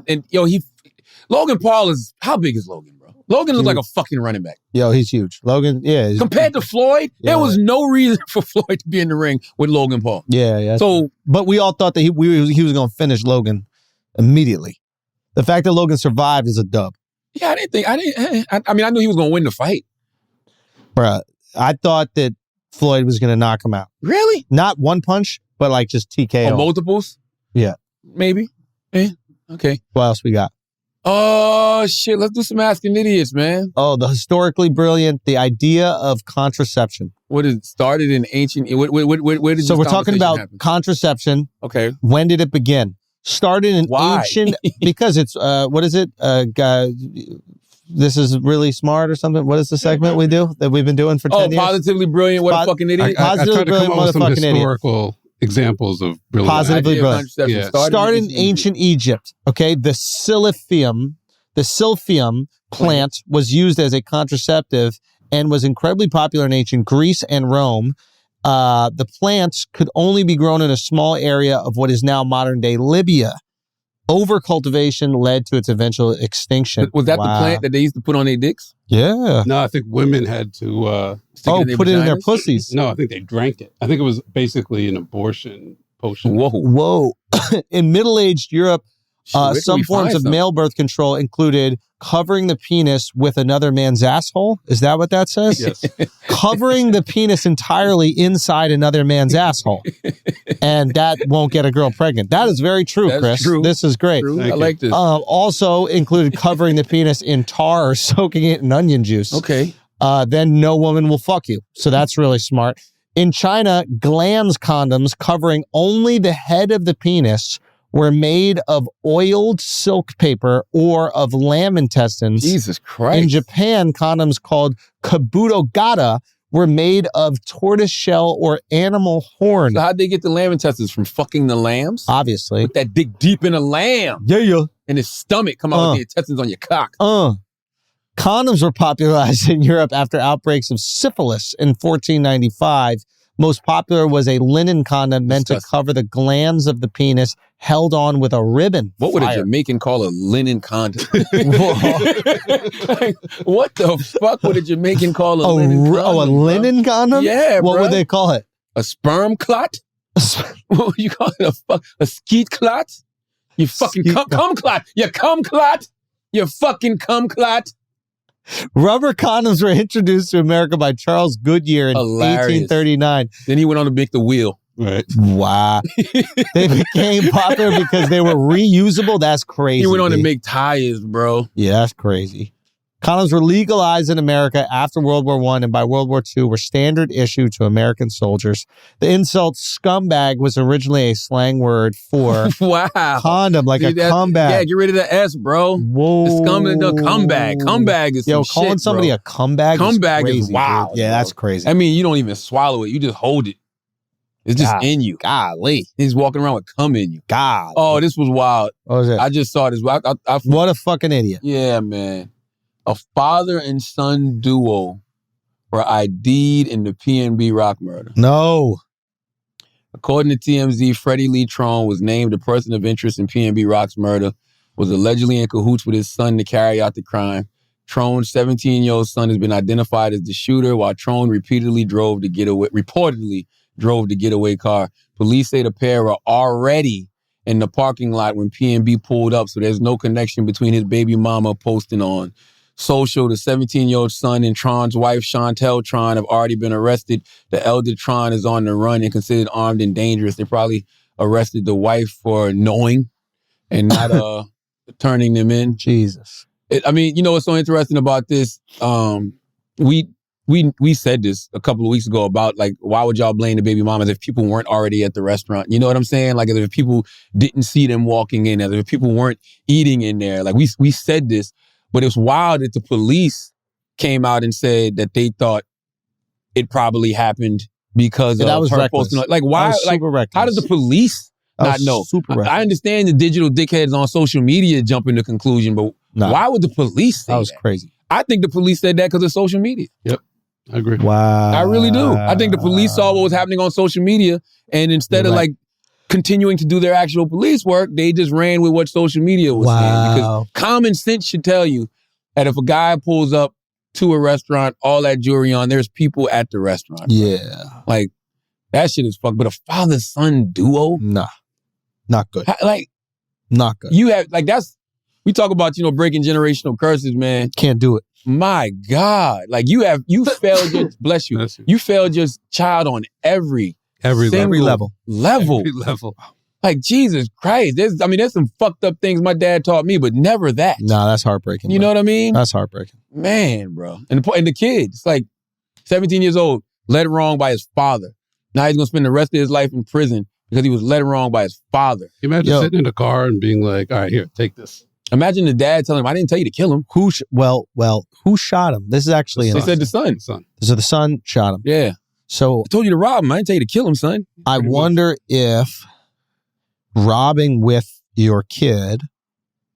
And Logan Paul is, how big is Logan, bro? Logan looks like a fucking running back. Yo, he's huge. Logan, compared to Floyd, there was no reason for Floyd to be in the ring with Logan Paul. Yeah. So, but we all thought that he was going to finish Logan immediately. The fact that Logan survived is a dub. Yeah, I knew he was going to win the fight. Bruh, I thought that Floyd was going to knock him out. Really? Not one punch, but like just TKO. Or multiples? Yeah. Maybe. Okay. What else we got? Oh, shit. Let's do some Asking Idiots, man. Oh, the historically brilliant, the idea of contraception. What is started in ancient... Where did so we're talking about happen? Contraception. Okay. When did it begin? Started in ancient... Because it's, what is it? this is really smart or something. What is the segment we do that we've been doing for 10 years? Positively brilliant. What a fucking idiot. I tried to come up with some motherfucking idiot. historical examples of brilliant. Positively Idea of brilliant. contraception Yeah. started in ancient Egypt. Okay, the silphium plant was used as a contraceptive and was incredibly popular in ancient Greece and Rome. The plants could only be grown in a small area of what is now modern-day Libya. Overcultivation led to its eventual extinction. Was that the plant that they used to put on their dicks? Yeah. No, I think women had to. Put it in their pussies. No, I think they drank it. I think it was basically an abortion potion. Whoa. In middle-aged Europe, some forms of male birth control included covering the penis with another man's asshole. Is that what that says? Yes. Covering the penis entirely inside another man's asshole. And that won't get a girl pregnant. That is very true, That's Chris. true. This is great. True. I like this. Also included covering the penis in tar or soaking it in onion juice. Okay. Then no woman will fuck you. So that's really smart. In China, glans condoms covering only the head of the penis were made of oiled silk paper or of lamb intestines. Jesus Christ. In Japan, condoms called kabutogata were made of tortoise shell or animal horn. So how'd they get the lamb intestines? From fucking the lambs? Obviously. Put that dick deep in a lamb. Yeah. And his stomach come out with the intestines on your cock. Condoms were popularized in Europe after outbreaks of syphilis in 1495. Most popular was a linen condom meant to cover the glands of the penis held on with a ribbon. What would a Jamaican call a linen condom? Like, what the fuck would a Jamaican call a linen condom? Oh, a linen condom? Yeah, What bro. would they call it? A sperm clot? What would you call it? A skeet clot? You fucking cum clot. You cum clot. You fucking cum clot. Rubber condoms were introduced to America by Charles Goodyear in 1839. Then he went on to make the wheel. Right. Wow. They became popular because they were reusable. That's crazy. He went on to make tires, bro. Yeah, that's crazy. Condoms were legalized in America after World War I and by World War II were standard issue to American soldiers. The insult scumbag was originally a slang word for condom, like a comeback. Yeah, get rid of the S, bro. Whoa. The scumbag, no, comeback. Comeback is some calling shit, somebody bro. a comeback is wow. Dude. Yeah, that's crazy. I mean, you don't even swallow it. You just hold it. It's just in you. Golly. He's walking around with cum in you. God. Oh, this was wild. What was it? I just saw this. What a fucking idiot. Yeah, man. A father and son duo were ID'd in the PNB Rock murder. No. According to TMZ, Freddie Lee Trone was named a person of interest in PNB Rock's murder, was allegedly in cahoots with his son to carry out the crime. Trone's 17-year-old son has been identified as the shooter, while Trone reportedly drove the getaway car. Police say the pair were already in the parking lot when PNB pulled up, so there's no connection between his baby mama posting on social. The 17-year-old son and Tron's wife, Chantel Tron, have already been arrested. The elder Tron is on the run and considered armed and dangerous. They probably arrested the wife for knowing and not turning them in. Jesus. I mean, you know what's so interesting about this? We said this a couple of weeks ago about, like, why would y'all blame the baby mamas if people weren't already at the restaurant? You know what I'm saying? Like, if people didn't see them walking in, if people weren't eating in there. Like, we said this, but it's wild that the police came out and said that they thought it probably happened because of was her reckless. posting. Like, why? Like, how does the police not know? I understand the digital dickheads on social media jumping to conclusion, but why would the police say that? That was crazy. I think the police said that because of social media. Yep. I agree. Wow. I really do. I think the police saw what was happening on social media, and instead of like continuing to do their actual police work, they just ran with what social media was saying. Because common sense should tell you that if a guy pulls up to a restaurant, all that jewelry on, there's people at the restaurant. Yeah. Like, that shit is fucked. But a father-son duo? Nah. Not good. Not good. You have, like, we talk about, breaking generational curses, man. Can't do it. My God. Like, you failed your, bless you. You failed your child on every level. Every level. Like, Jesus Christ. There's some fucked up things my dad taught me, but never that. Nah, that's heartbreaking. You know what I mean? That's heartbreaking. Man, bro. And the kid, it's like 17 years old, led wrong by his father. Now he's going to spend the rest of his life in prison because he was led wrong by his father. Imagine sitting in a car and being like, all right, here, take this. Imagine the dad telling him, I didn't tell you to kill him. Who shot him? This is actually They said the son. So the son shot him. Yeah. So I told you to rob him. I didn't tell you to kill him, son. I wonder if robbing with your kid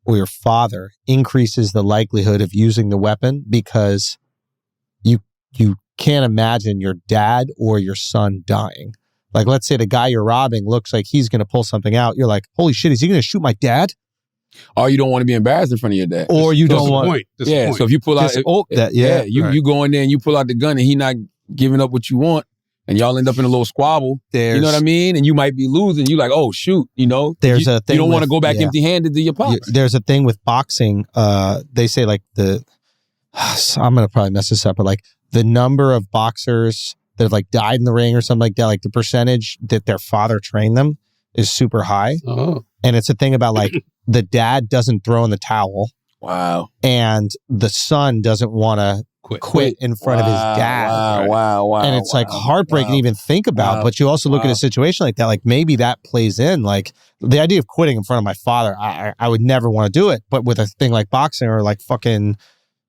or your father increases the likelihood of using the weapon, because you can't imagine your dad or your son dying. Like, let's say the guy you're robbing looks like he's going to pull something out. You're like, holy shit, is he going to shoot my dad? Or you don't want to be embarrassed in front of your dad. Or you don't want... Yeah, so if you pull out... You go in there and you pull out the gun and he not giving up what you want, and y'all end up in a little squabble. You know what I mean? And you might be losing. You like, oh, shoot, There's a thing you don't want to go back empty-handed to your pops. There's a thing with boxing. They say like I'm going to probably mess this up, but like the number of boxers that have like died in the ring or something like that, like the percentage that their father trained them is super high. Oh. And it's a thing about like the dad doesn't throw in the towel. Wow. And the son doesn't want to quit in front of his dad. Wow. And it's like heartbreaking to even think about. But you also look at a situation like that, like maybe that plays in. Like the idea of quitting in front of my father, I would never want to do it. But with a thing like boxing or like fucking...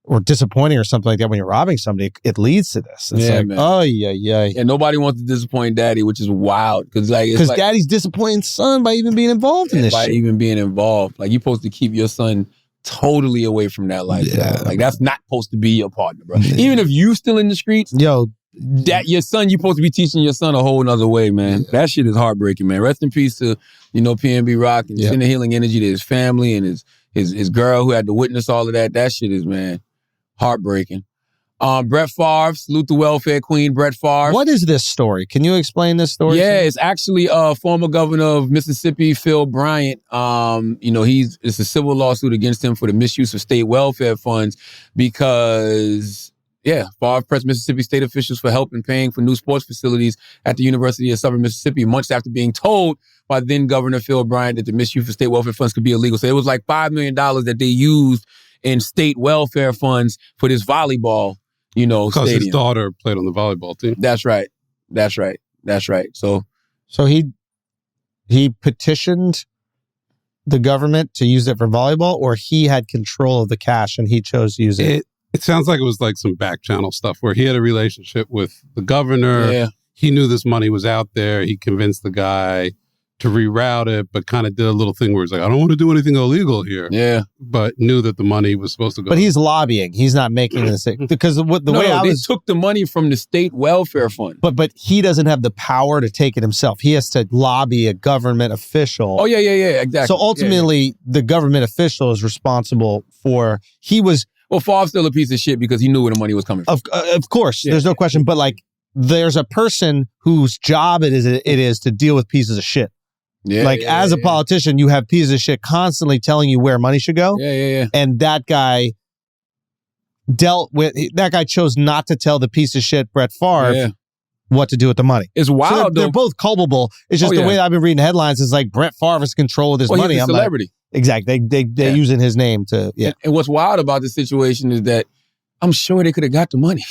or disappointing or something like that when you're robbing somebody, it leads to this. It's like, man. oh, yeah. And nobody wants to disappoint daddy, which is wild. Because daddy's disappointing son by even being involved in this shit. By even being involved. Like, you're supposed to keep your son totally away from that lifestyle. Like, that's not supposed to be your partner, bro. Even if you still in the streets, your son, you're supposed to be teaching your son a whole nother way, man. That shit is heartbreaking, man. Rest in peace to, PNB Rock and send the healing energy to his family and his girl who had to witness all of that. That shit is, man, heartbreaking. Brett Favre, salute the welfare queen, Brett Favre. What is this story? Can you explain this story? Yeah, it's actually former governor of Mississippi, Phil Bryant. It's a civil lawsuit against him for the misuse of state welfare funds because, Favre pressed Mississippi state officials for help in paying for new sports facilities at the University of Southern Mississippi, months after being told by then Governor Phil Bryant that the misuse of state welfare funds could be illegal. So it was like $5 million that they used in state welfare funds for this volleyball, because stadium. His daughter played on the volleyball team. That's right. So he petitioned the government to use it for volleyball, or he had control of the cash and he chose to use it? It sounds like it was like some back channel stuff where he had a relationship with the governor. Yeah. He knew this money was out there. He convinced the guy to reroute it, but kind of did a little thing where he's like, I don't want to do anything illegal here. Yeah. But knew that the money was supposed to go. But he's lobbying. He's not making this because they took the money from the state welfare fund. But he doesn't have the power to take it himself. He has to lobby a government official. Oh, yeah, exactly. So ultimately, the government official is responsible for, Well, Favre's still a piece of shit because he knew where the money was coming from. Of course, there's no question. But like, there's a person whose job it is to deal with pieces of shit. As a politician, you have pieces of shit constantly telling you where money should go. And that guy chose not to tell the piece of shit Brett Favre what to do with the money. It's wild, They're both culpable. It's just the way I've been reading headlines is like Brett Favre has control of this money. He's a celebrity. Exactly. They're using his name to, And what's wild about this situation is that I'm sure they could have got the money.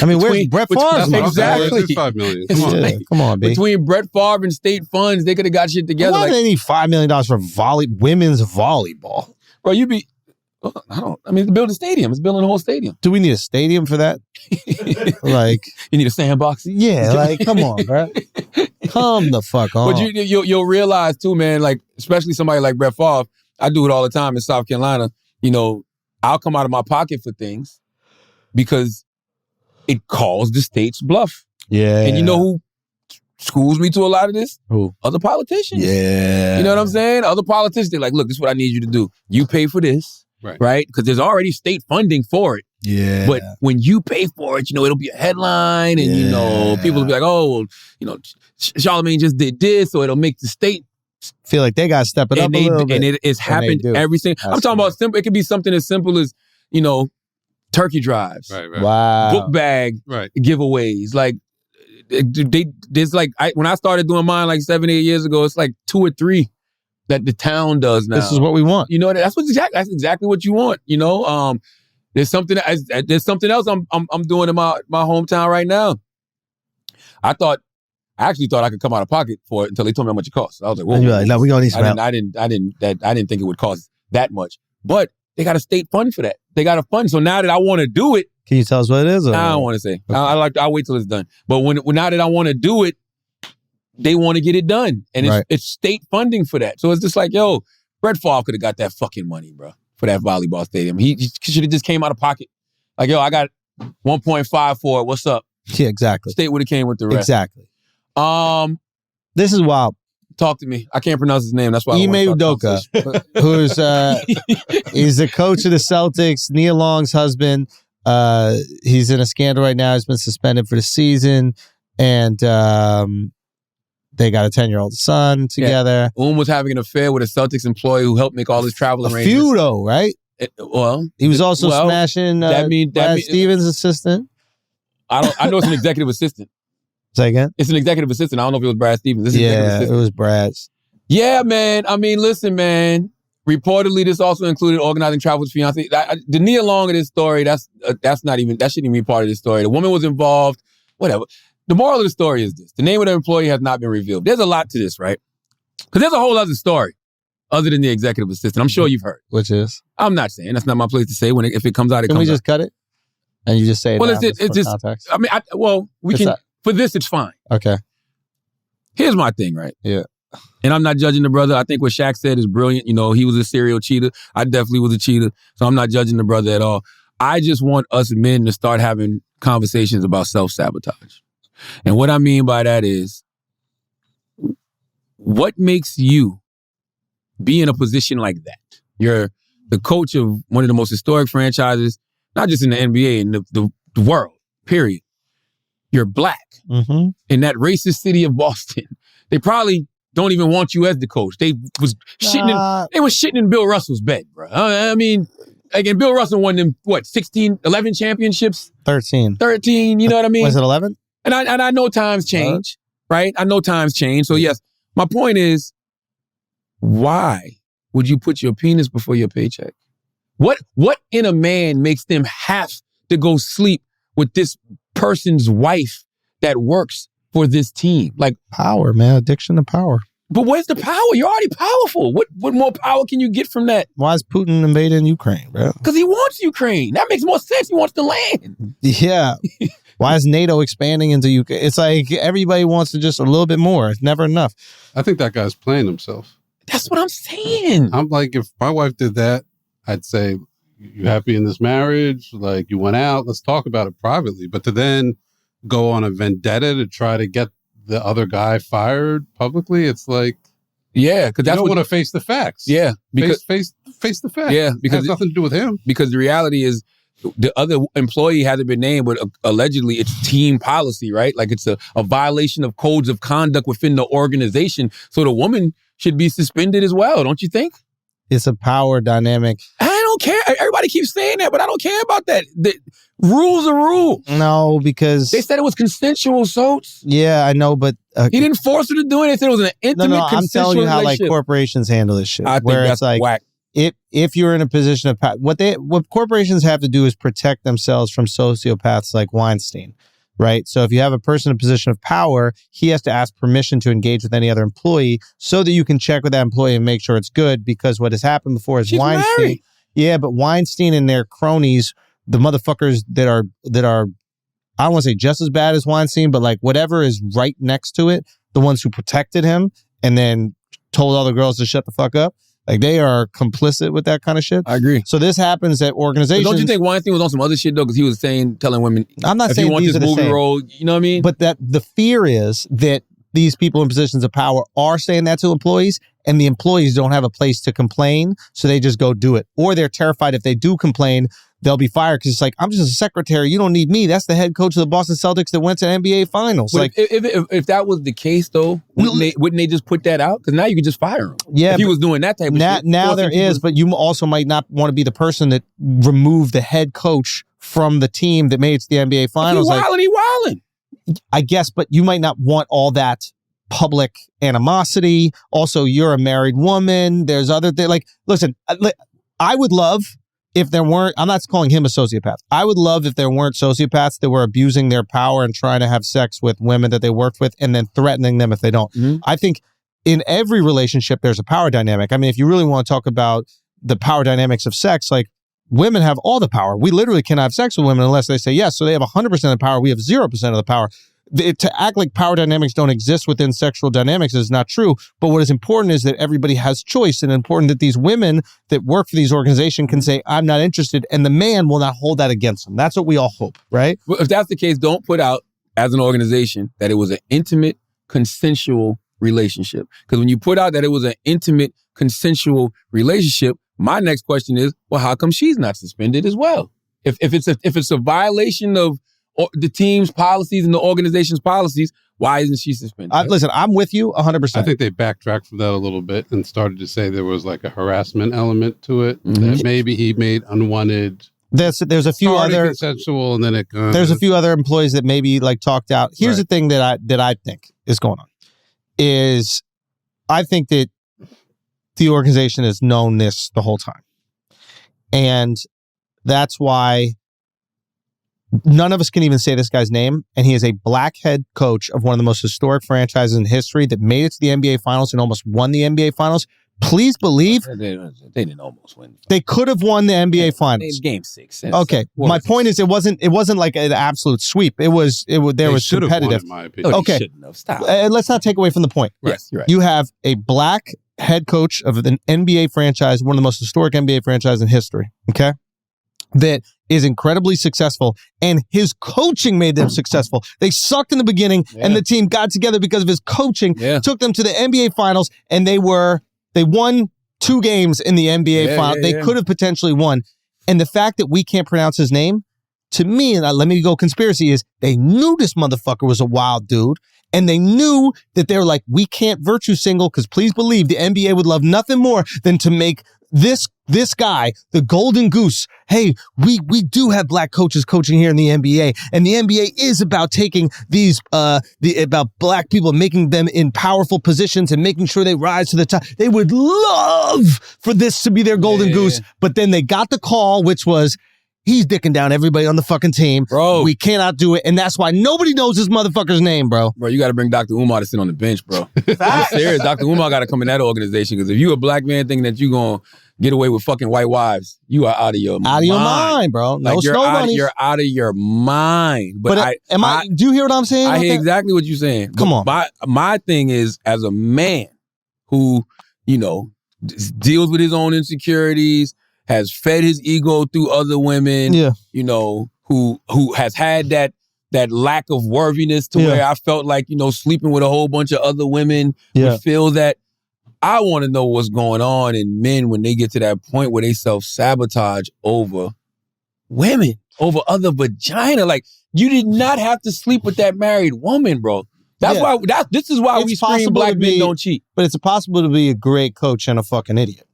I mean, where's Brett Favre's money? Exactly. $5 million. Come on, B. Between Brett Favre and state funds, they could have got shit together. Why do they need $5 million for women's volleyball? Bro, it's building a stadium. It's building a whole stadium. Do we need a stadium for that? You need a sandbox? Yeah, come on, bro. Come the fuck on. But you'll realize too, man, like, especially somebody like Brett Favre, I do it all the time in South Carolina. I'll come out of my pocket for things because it calls the state's bluff. Yeah. And you know who schools me to a lot of this? Who? Other politicians. Yeah. You know what I'm saying? Other politicians, they're like, look, this is what I need you to do. You pay for this, right? Because there's already state funding for it. Yeah. But when you pay for it, it'll be a headline and, people will be like, oh, well, Charlamagne just did this, so it'll make the state feel like they got to step it up a little bit. And it's happened every single... I'm talking about simple. It could be something as simple as, turkey drives. Right. Wow. Book bag giveaways. Like, when I started doing mine like 7-8 years ago, it's like 2 or 3 that the town does now. This is what we want. That's exactly what you want. There's something else I'm doing in my hometown right now. I actually thought I could come out of pocket for it until they told me how much it costs. I was like, whoa. And you're like, no, we gonna need some help. I didn't think it would cost that much. But they got a state fund for that. They got a fund. So now that I want to do it, can you tell us what it is? Or? I don't want to say. Okay. I'll wait till it's done. But when now that I want to do it, they want to get it done, and it's state funding for that. So it's just like, yo, Brett Favre could have got that fucking money, bro, for that volleyball stadium. He should have just came out of pocket. Like, yo, I got 1.5 for it. What's up? Yeah, exactly. State would have came with the rest. Exactly. This is wild. Talk to me. I can't pronounce his name. That's why Ime Udoka, who's he's the coach of the Celtics, Nia Long's husband. He's in a scandal right now. He's been suspended for the season, and they got a 10-year-old son together. Yeah. Was having an affair with a Celtics employee who helped make all his travel arrangements. A few, though, right? He was also smashing Brad Stevens' assistant. I know it's an executive assistant. Say again? It's an executive assistant. I don't know if it was Brad Stevens. It was Brad's. Yeah, man. I mean, listen, man. Reportedly, this also included organizing travel with fiance. The Nia Long of this story, that shouldn't even be part of this story. The woman was involved. Whatever. The moral of the story is this: the name of the employee has not been revealed. There's a lot to this, right? Because there's a whole other story other than the executive assistant. I'm sure you've heard. Which is? I'm not saying. That's not my place to say. If it comes out, it comes out. Can we just cut it? And you just say it. Well, it's just context? I mean, we can. For this, it's fine. Okay. Here's my thing, right? Yeah. And I'm not judging the brother. I think what Shaq said is brilliant. You know, he was a serial cheater. I definitely was a cheater. So I'm not judging the brother at all. I just want us men to start having conversations about self-sabotage. And what I mean by that is, what makes you be in a position like that? You're the coach of one of the most historic franchises, not just in the NBA, in the world, period. You're black in that racist city of Boston. They probably don't even want you as the coach. They was shitting in Bill Russell's bed, bro. I mean, again, Bill Russell won them, 11 championships? 13. 13, you know what I mean? Was it 11? And I know times change, right? I know times change. So yes, my point is, why would you put your penis before your paycheck? What in a man makes them have to go sleep with this person's wife that works for this team? Like, power, man. Addiction to power. But where's the power? You're already powerful. What more power can you get from that? Why is Putin invading Ukraine, bro? Because he wants Ukraine. That makes more sense. He wants the land. Yeah. Why is NATO expanding into Ukraine? It's like everybody wants to just a little bit more. It's never enough. I think that guy's playing himself. That's what I'm saying. I'm like, if my wife did that, I'd say, you happy in this marriage? Like, you went out, let's talk about it privately. But to then go on a vendetta to try to get the other guy fired publicly, it's like, yeah, because you don't want to face the facts. Yeah, because face the facts. Yeah, because it has nothing to do with him. Because the reality is, the other employee hasn't been named, but allegedly it's team policy, right? Like it's a violation of codes of conduct within the organization. So the woman should be suspended as well, don't you think? It's a power dynamic. I don't care. Everybody keeps saying that, but I don't care about that. The rules are rules. No, because they said it was consensual, so yeah, I know, but he didn't force her to do it. They said it was an intimate, consensual I'm telling you how like relationship. corporations handle this shit. I think that's like whack. If you're in a position of power, what corporations have to do is protect themselves from sociopaths like Weinstein, right? So if you have a person in a position of power, he has to ask permission to engage with any other employee so that you can check with that employee and make sure it's good. Because what has happened before is Weinstein. Married. Yeah, but Weinstein and their cronies, the motherfuckers that are I don't want to say just as bad as Weinstein, but like whatever is right next to it, the ones who protected him and then told all the girls to shut the fuck up. Like, they are complicit with that kind of shit. I agree. So this happens at organizations. But don't you think Weinstein was on some other shit, though? Because he was telling women, I'm not saying if you want these this are the movie same. role, you know what I mean? But that the fear is that these people in positions of power are saying that to employees, and the employees don't have a place to complain, so they just go do it. Or they're terrified if they do complain, they'll be fired because it's like, I'm just a secretary. You don't need me. That's the head coach of the Boston Celtics that went to NBA Finals. But like, if that was the case, though, wouldn't they just put that out? Because now you can just fire him. Yeah, if he was doing that type of shit. Now there is, but you also might not want to be the person that removed the head coach from the team that made it to the NBA Finals. He wildin'. I guess, but you might not want all that public animosity. Also, you're a married woman. There's other things. Like, listen, I would love if there weren't, I'm not calling him a sociopath. I would love if there weren't sociopaths that were abusing their power and trying to have sex with women that they worked with and then threatening them if they don't. Mm-hmm. I think in every relationship, there's a power dynamic. I mean, if you really want to talk about the power dynamics of sex, like women have all the power. We literally cannot have sex with women unless they say yes. So they have 100% of the power. We have 0% of the power. To act like power dynamics don't exist within sexual dynamics is not true. But what is important is that everybody has choice, and important that these women that work for these organizations can say, I'm not interested, and the man will not hold that against them. That's what we all hope, right? Well, if that's the case, don't put out as an organization that it was an intimate, consensual relationship. Because when you put out that it was an intimate, consensual relationship, my next question is, well, how come she's not suspended as well? If it's a violation of the team's policies and the organization's policies, why isn't she suspended? Listen, I'm with you 100%. I think they backtracked from that a little bit and started to say there was like a harassment element to it. That maybe he made unwanted. There's a few other consensual, and then it. There's a few other employees that maybe like talked out. Here's the thing that I think is going on is I think that the organization has known this the whole time, and that's why none of us can even say this guy's name, and he is a black head coach of one of the most historic franchises in history that made it to the NBA Finals and almost won the NBA Finals. Please believe they didn't almost win. They could have won the NBA Finals. Game 6. Okay, my point is it wasn't like an absolute sweep. There was competitive. Won, in my opinion. Okay, stop. Let's not take away from the point. Yes, you're right. You have a black head coach of an NBA franchise, one of the most historic NBA franchises in history. Okay. That is incredibly successful, and his coaching made them successful. They sucked in the beginning, and the team got together because of his coaching, took them to the NBA Finals, and they won 2 games in the NBA Finals. They could have potentially won. And the fact that we can't pronounce his name, to me, and let me go conspiracy, is they knew this motherfucker was a wild dude, and they knew that they were like, we can't virtue single, because please believe the NBA would love nothing more than to make this guy the golden goose. Hey, we do have black coaches coaching here in the NBA, and the NBA is about taking these about black people, making them in powerful positions and making sure they rise to the top. They would love for this to be their golden goose, but then they got the call, which was, he's dicking down everybody on the fucking team. Bro. We cannot do it, and that's why nobody knows this motherfucker's name, bro. Bro, you got to bring Dr. Umar to sit on the bench, bro. I'm serious. Dr. Umar got to come in that organization, because if you a black man thinking that you going to get away with fucking white wives, you are out of your mind. Out of your mind, bro. No snow bunnies. You're out of your mind. But do you hear what I'm saying? I hear exactly what you're saying. Come on. My thing is, as a man who, deals with his own insecurities, has fed his ego through other women, who has had that lack of worthiness to where I felt like, sleeping with a whole bunch of other women would feel that. I want to know what's going on in men when they get to that point where they self-sabotage over women, over other vagina. Like, you did not have to sleep with that married woman, bro. That's why. This is why we scream black men don't cheat. But it's possible to be a great coach and a fucking idiot.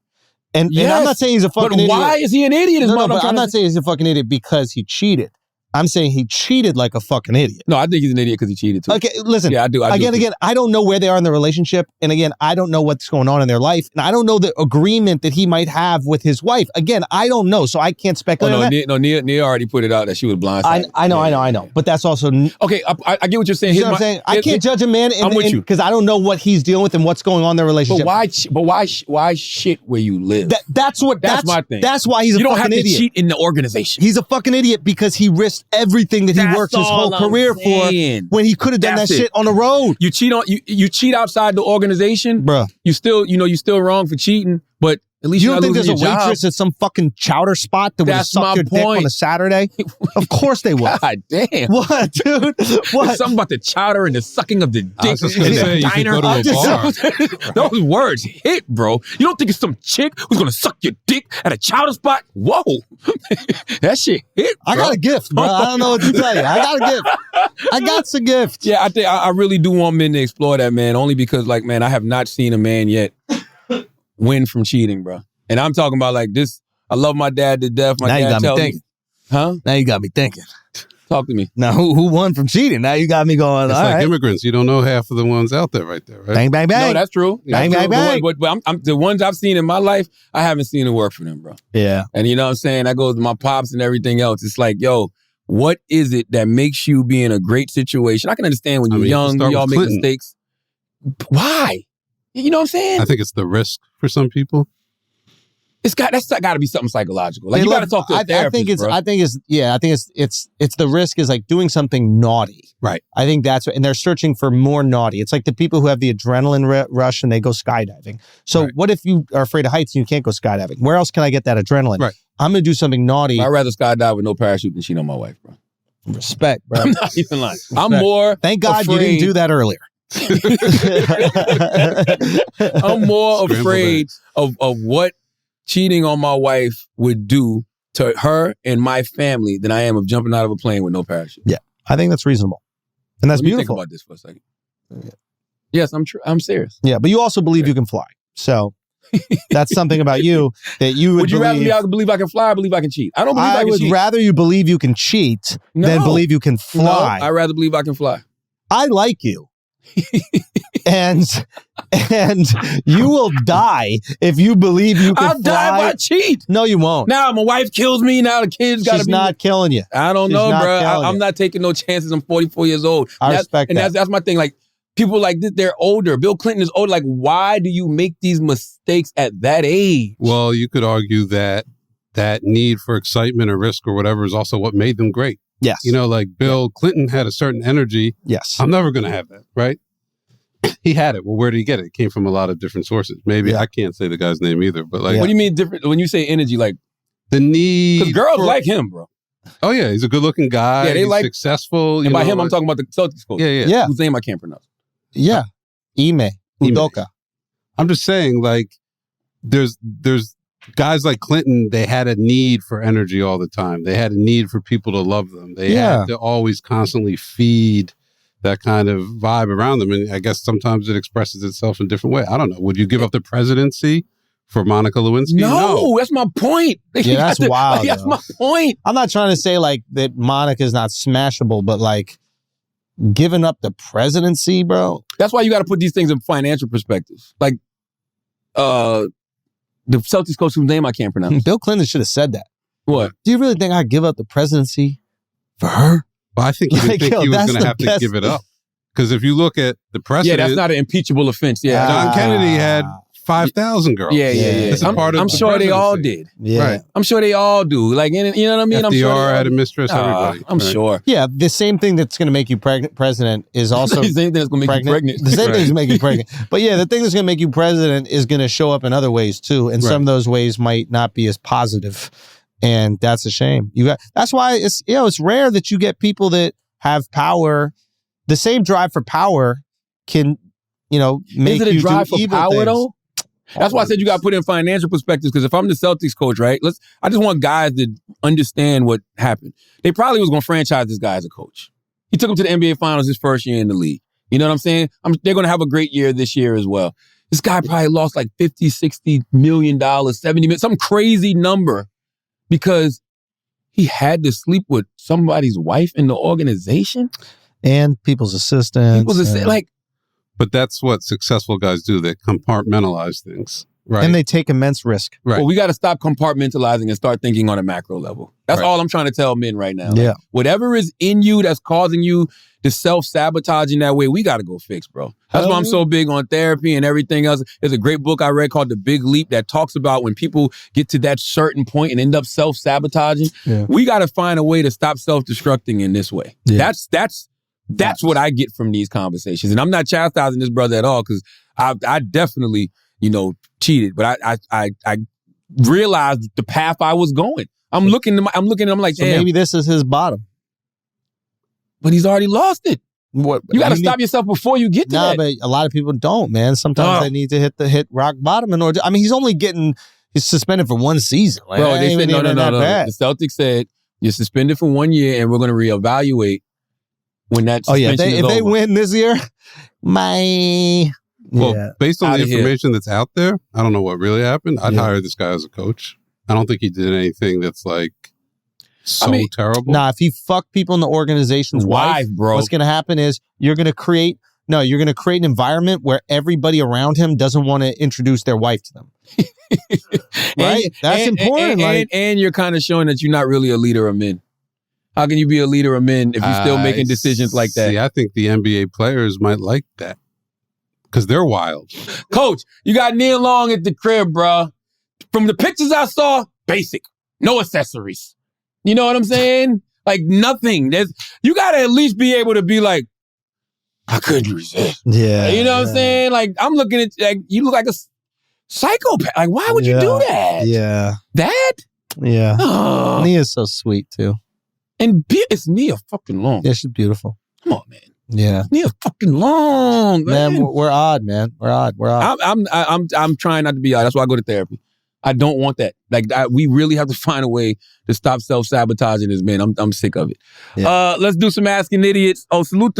And I'm not saying he's a fucking idiot. But why is he an idiot? I'm not saying he's a fucking idiot because he cheated. I'm saying he cheated like a fucking idiot. No, I think he's an idiot because he cheated too. Okay, listen. Yeah, I do. Again, I don't know where they are in their relationship. And again, I don't know what's going on in their life. And I don't know the agreement that he might have with his wife. Again, I don't know. So I can't speculate on that. Nia already put it out that she was blindsided. I know. But that's also... Okay, I get what you're saying. You know what I'm saying? I can't judge a man because I don't know what he's dealing with and what's going on in their relationship. But why shit where you live? That's my thing. That's why he's a fucking idiot. You don't have to cheat in the organization. He's a fucking idiot because he risked everything that he worked his whole career for when he could have done that shit on the road. You cheat outside the organization, bruh. You still wrong for cheating, but at least you don't think there's a waitress at some fucking chowder spot that would suck your dick on a Saturday? Of course they would. God damn. What, dude? What? Something about the chowder and the sucking of the dick. I was just gonna say, you could go to a bar. Those words hit, bro. You don't think it's some chick who's gonna suck your dick at a chowder spot? Whoa. That shit hit, bro. I got a gift, bro. I don't know what to tell you. I got a gift. I got some gift. Yeah, I think I really do want men to explore that, man. Only because, like, man, I have not seen a man yet win from cheating, bro. And I'm talking about like this. I love my dad to death. My dad tells me, huh? Now you got me thinking. Talk to me. Now who won from cheating? Now you got me going. It's like immigrants. You don't know half of the ones out there right there, right? Bang, bang, bang. No, that's true. Bang, bang, bang. But I'm the ones I've seen in my life, I haven't seen it work for them, bro. Yeah. And you know what I'm saying? That goes to my pops and everything else. It's like, yo, what is it that makes you be in a great situation? I can understand when you're young, we all make mistakes. Why? You know what I'm saying? I think it's the risk for some people. That's got to be something psychological. Like, you got to talk to a therapist, I think it's the risk is like doing something naughty. Right. I think that's and they're searching for more naughty. It's like the people who have the adrenaline rush and they go skydiving. So what if you are afraid of heights and you can't go skydiving? Where else can I get that adrenaline? Right. I'm going to do something naughty. I'd rather skydive with no parachute than cheat on my wife, bro. Respect, bro. I'm not even lying. I'm more Thank God you didn't do that earlier. I'm more afraid of what cheating on my wife would do to her and my family than I am of jumping out of a plane with no parachute. Yeah, I think that's reasonable. And that's beautiful. Think about this for a second. Yes, I'm serious. Yeah, but you also believe you can fly. So that's something about you that you would you rather believe. me believe I can fly or believe I can cheat? I don't believe I can cheat. would rather you believe you can cheat than believe you can fly. No, I'd rather believe I can fly. I like you. and you will die if you believe you can I'll die if I cheat. No, you won't. Now my wife kills me. Now the kids got to be. She's not killing you. I don't know, bro. I'm not taking no chances. I'm 44 years old. I respect that. And that's my thing. Like, people like this, they're older. Bill Clinton is old. Like, why do you make these mistakes at that age? Well, you could argue that need for excitement or risk or whatever is also what made them great. Yes. You know, like Bill Clinton had a certain energy. Yes. I'm never going to have that, right? He had it. Well, where did he get it? It came from a lot of different sources. Maybe I can't say the guy's name either, but like, what do you mean different? When you say energy, like the need? Because girls like him, bro. Oh yeah, he's a good-looking guy. Yeah, he's successful. And by him, I'm talking about the Celtics coach. Yeah. Whose name I can't pronounce. Yeah, Ime Udoka. I'm just saying, like, there's guys like Clinton. They had a need for energy all the time. They had a need for people to love them. They had to always constantly feed that kind of vibe around them. And I guess sometimes it expresses itself in a different way. I don't know. Would you give up the presidency for Monica Lewinsky? No, that's my point. Yeah, that's wild. Like, that's my point. I'm not trying to say like that Monica's not smashable, but like giving up the presidency, bro. That's why you got to put these things in financial perspectives. Like the Celtics coach whose name I can't pronounce. Bill Clinton should have said that. What? Do you really think I'd give up the presidency for her? Well, I think he didn't think he was going to have to give it up. Because if you look at the president... Yeah, that's not an impeachable offense. Yeah, John Kennedy had 5,000 girls. Yeah. That's a part of I'm the sure they all presidency. did. Yeah. Right. I'm sure they all do. Like, you know what I mean? FDR I'm sure had a mistress, everybody. I'm sure. Yeah, the same thing that's going to make you president is also... the same thing that's going to make you pregnant. The same thing that's going to make you pregnant. But yeah, the thing that's going to make you president is going to show up in other ways too. And some of those ways might not be as positive. And that's a shame. That's why it's rare that you get people that have power. The same drive for power can, make Is it a you drive do for evil power things. though? That's why I said you got to put in financial perspectives. Because if I'm the Celtics coach, right? I just want guys to understand what happened. They probably was going to franchise this guy as a coach. He took him to the NBA Finals his first year in the league. You know what I'm saying? They're going to have a great year this year as well. This guy probably lost like $50, $60 million, $70 million, some crazy number because he had to sleep with somebody's wife in the organization and people's assistants. But that's what successful guys do. They compartmentalize things, right? And they take immense risk. Right. Well, we got to stop compartmentalizing and start thinking on a macro level. That's all I'm trying to tell men right now. Yeah. Like, whatever is in you that's causing you to self-sabotage in that way, we got to go fix, bro. That's why I'm so big on therapy and everything else. There's a great book I read called The Big Leap that talks about when people get to that certain point and end up self-sabotaging. Yeah. We got to find a way to stop self-destructing in this way. Yeah. That's what I get from these conversations. And I'm not chastising this brother at all because I definitely, cheated. But I realized the path I was going. I'm looking at him like, so damn. Maybe this is his bottom. But he's already lost it. What? You got to stop yourself before you get to that. But a lot of people don't, man. Sometimes they need to hit rock bottom in order. He's only he's suspended for one season. Like, bro, they said, no. Bad. The Celtics said, you're suspended for 1 year and we're going to reevaluate when that suspension is if over. they win this year, based on the information that's out there, I don't know what really happened. I'd hire this guy as a coach. I don't think he did anything that's like terrible. Nah, if he fucked people in the organization's wife, bro, what's going to happen is you're going to create an environment where everybody around him doesn't want to introduce their wife to them. Right? That's important. And you're kind of showing that you're not really a leader of men. How can you be a leader of men if you're still making decisions like that? See, I think the NBA players might like that because they're wild. Coach, you got Neil Long at the crib, bro. From the pictures I saw, basic. No accessories. You know what I'm saying? Like nothing. You gotta at least be able to be like, I couldn't resist. Yeah. You know what I'm saying? Like, I'm looking at, like, you look like a psychopath. Like, why would you do that? Yeah. That? Yeah. Oh. Nia's so sweet, too. And it's Nia fucking long. Yeah, she's beautiful. Come on, man. Yeah. Nia fucking long, man. We're odd, man. We're odd. I'm trying not to be odd. That's why I go to therapy. I don't want that. Like, we really have to find a way to stop self-sabotaging this, man. I'm sick of it. Yeah. Let's do some Asking Idiots. Oh, salute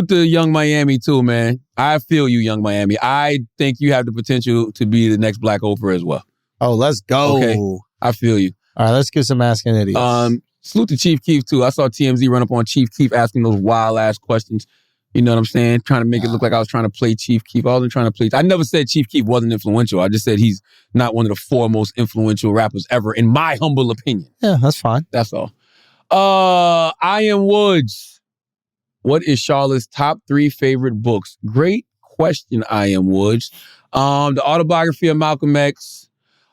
to Young Miami, too, man. I feel you, Young Miami. I think you have the potential to be the next Black Oprah as well. Oh, let's go. Okay. I feel you. All right, let's get some Asking Idiots. Salute to Chief Keef, too. I saw TMZ run up on Chief Keef asking those wild-ass questions. You know what I'm saying? Trying to make it look like I was trying to play Chief Keef. I wasn't trying to play. I never said Chief Keef wasn't influential. I just said he's not one of the 4 most influential rappers ever, in my humble opinion. Yeah, that's fine. That's all. Ian Woods. What is Charlotte's top 3 favorite books? Great question, Ian Woods. The Autobiography of Malcolm X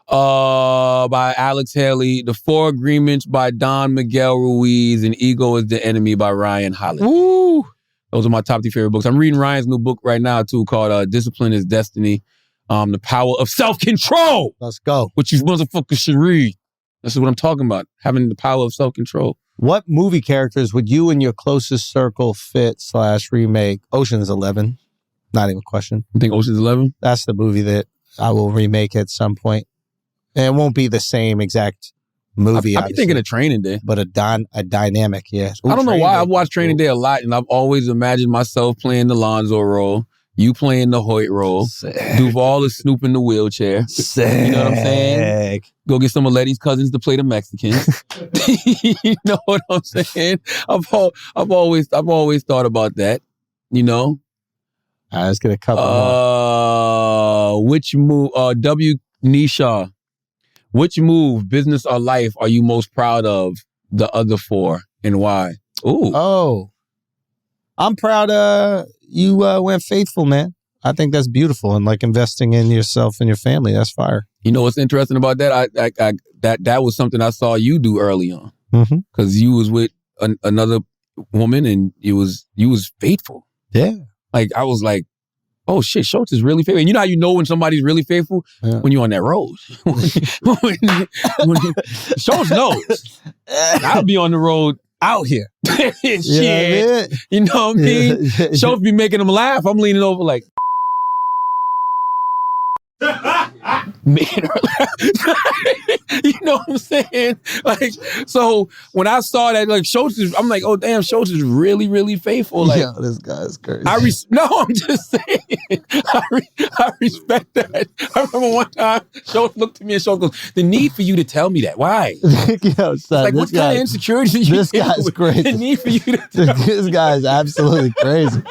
by Alex Haley. The 4 Agreements by Don Miguel Ruiz. And Ego is the Enemy by Ryan Holiday. Woo! Those are my top 3 favorite books. I'm reading Ryan's new book right now, too, called Discipline is Destiny. The Power of Self-Control. Let's go. Which you motherfuckers should read. This is what I'm talking about. Having the power of self-control. What movie characters would you and your closest circle fit / remake? Ocean's 11. Not even a question. You think Ocean's 11? That's the movie that I will remake at some point. And it won't be the same exact movie. I've been thinking of Training Day. But a dynamic, yeah. I don't know why. I've watched Training Day a lot, and I've always imagined myself playing the Lonzo role, you playing the Hoyt role, Duval is Snoop in the wheelchair. Sick. You know what I'm saying? Go get some of Letty's cousins to play the Mexicans. You know what I'm saying? I've always thought about that. You know? All right, let's get a couple more. Which move? W. Nisha. Which move, business or life, are you most proud of the other 4 and why? Ooh. Oh. I'm proud you went faithful, man. I think that's beautiful. And like investing in yourself and your family, that's fire. You know what's interesting about that? That was something I saw you do early on. Because you was with another woman and you was faithful. Yeah. Like, I was like, oh shit, Schultz is really faithful. And you know how you know when somebody's really faithful? Yeah. When you're on that road. Schultz knows. I'll be on the road out here. Shit. You know what I mean? Schultz be making them laugh. I'm leaning over like, making her laugh. You know what I'm saying? Like, so when I saw that, like, Schultz is, I'm like, oh damn, Schultz is really, really faithful. Like, yeah, this guy is crazy. No, I'm just saying. I respect that. I remember one time Schultz looked at me and Schultz goes, the need for you to tell me that. Why? Yo, son, like, what kind of insecurity are you This guy's crazy. The need for you to tell me. This guy's absolutely crazy.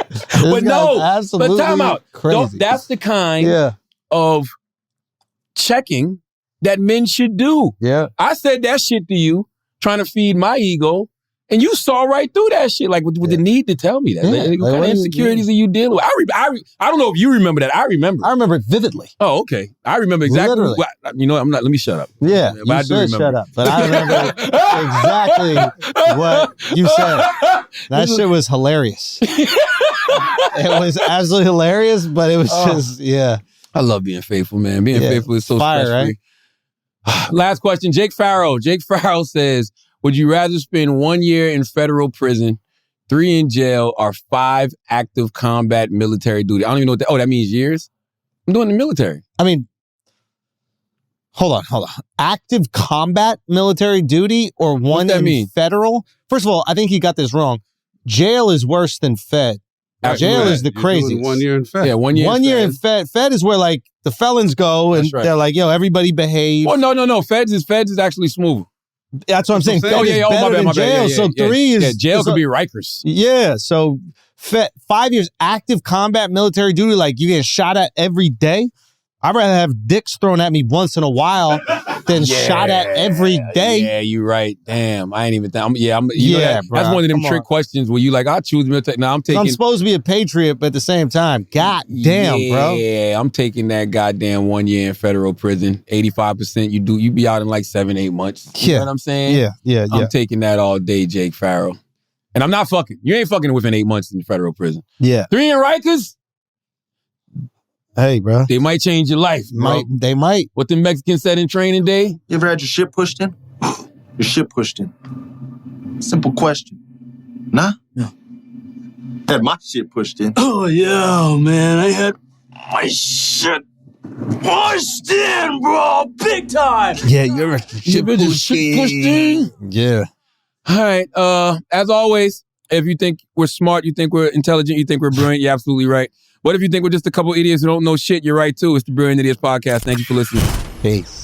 But no, absolutely but time out. Crazy. That's the kind of checking that men should do. Yeah. I said that shit to you, trying to feed my ego, and you saw right through that shit, like with the need to tell me that. Yeah. Like, what kind of insecurities are you dealing with? I don't know if you remember that. I remember it vividly. Oh, okay. I remember exactly. You know, let me shut up. Yeah, but I do remember. Shut up. But I remember exactly what you said. That shit was hilarious. It was absolutely hilarious, but it was just, I love being faithful, man. Being faithful is so fire, stress-free. Right? Last question, Jake Farrell. Jake Farrell says, would you rather spend 1 year in federal prison, 3 in jail, or 5 active combat military duty? I don't even know what that... Oh, that means years? I'm doing the military. I mean, hold on. Active combat military duty or one in federal? First of all, I think he got this wrong. Jail is worse than Fed. Jail is the craziest. 1 year in Fed. Yeah, 1 year. 1 year in Fed. Fed is where like the felons go and they're like, yo, everybody behave. Oh no. Feds is actually smooth. That's what I'm saying. Oh yeah, my bad. Jail. So 3 is jail could be Rikers. Yeah. So 5 years active combat military duty, like you get shot at every day. I'd rather have dicks thrown at me once in a while getting shot at every day. Yeah, you're right. Damn, I ain't even think. Yeah, that's one of them come trick on. questions where you like, I choose military. No, I'm taking. I'm supposed to be a patriot, but at the same time, god damn, bro. Yeah, I'm taking that goddamn 1 year in federal prison. 85%. You be out in like 7-8 months. You know what I'm saying? Yeah. I'm taking that all day, Jake Farrell. And I'm not fucking. You ain't fucking within 8 months in federal prison. Yeah. 3 in Rikers. Hey, bro. They might change your life, bro. They might. What the Mexicans said in Training Day? You ever had your shit pushed in? Your shit pushed in. Simple question. Nah? Yeah. Had my shit pushed in. Oh, yeah, man. I had my shit pushed in, bro. Big time. Yeah, you're a shit pushed in. Yeah. All right. As always, if you think we're smart, you think we're intelligent, you think we're brilliant, you're absolutely right. But if you think we're just a couple idiots who don't know shit, you're right too. It's the Brilliant Idiots Podcast. Thank you for listening. Peace.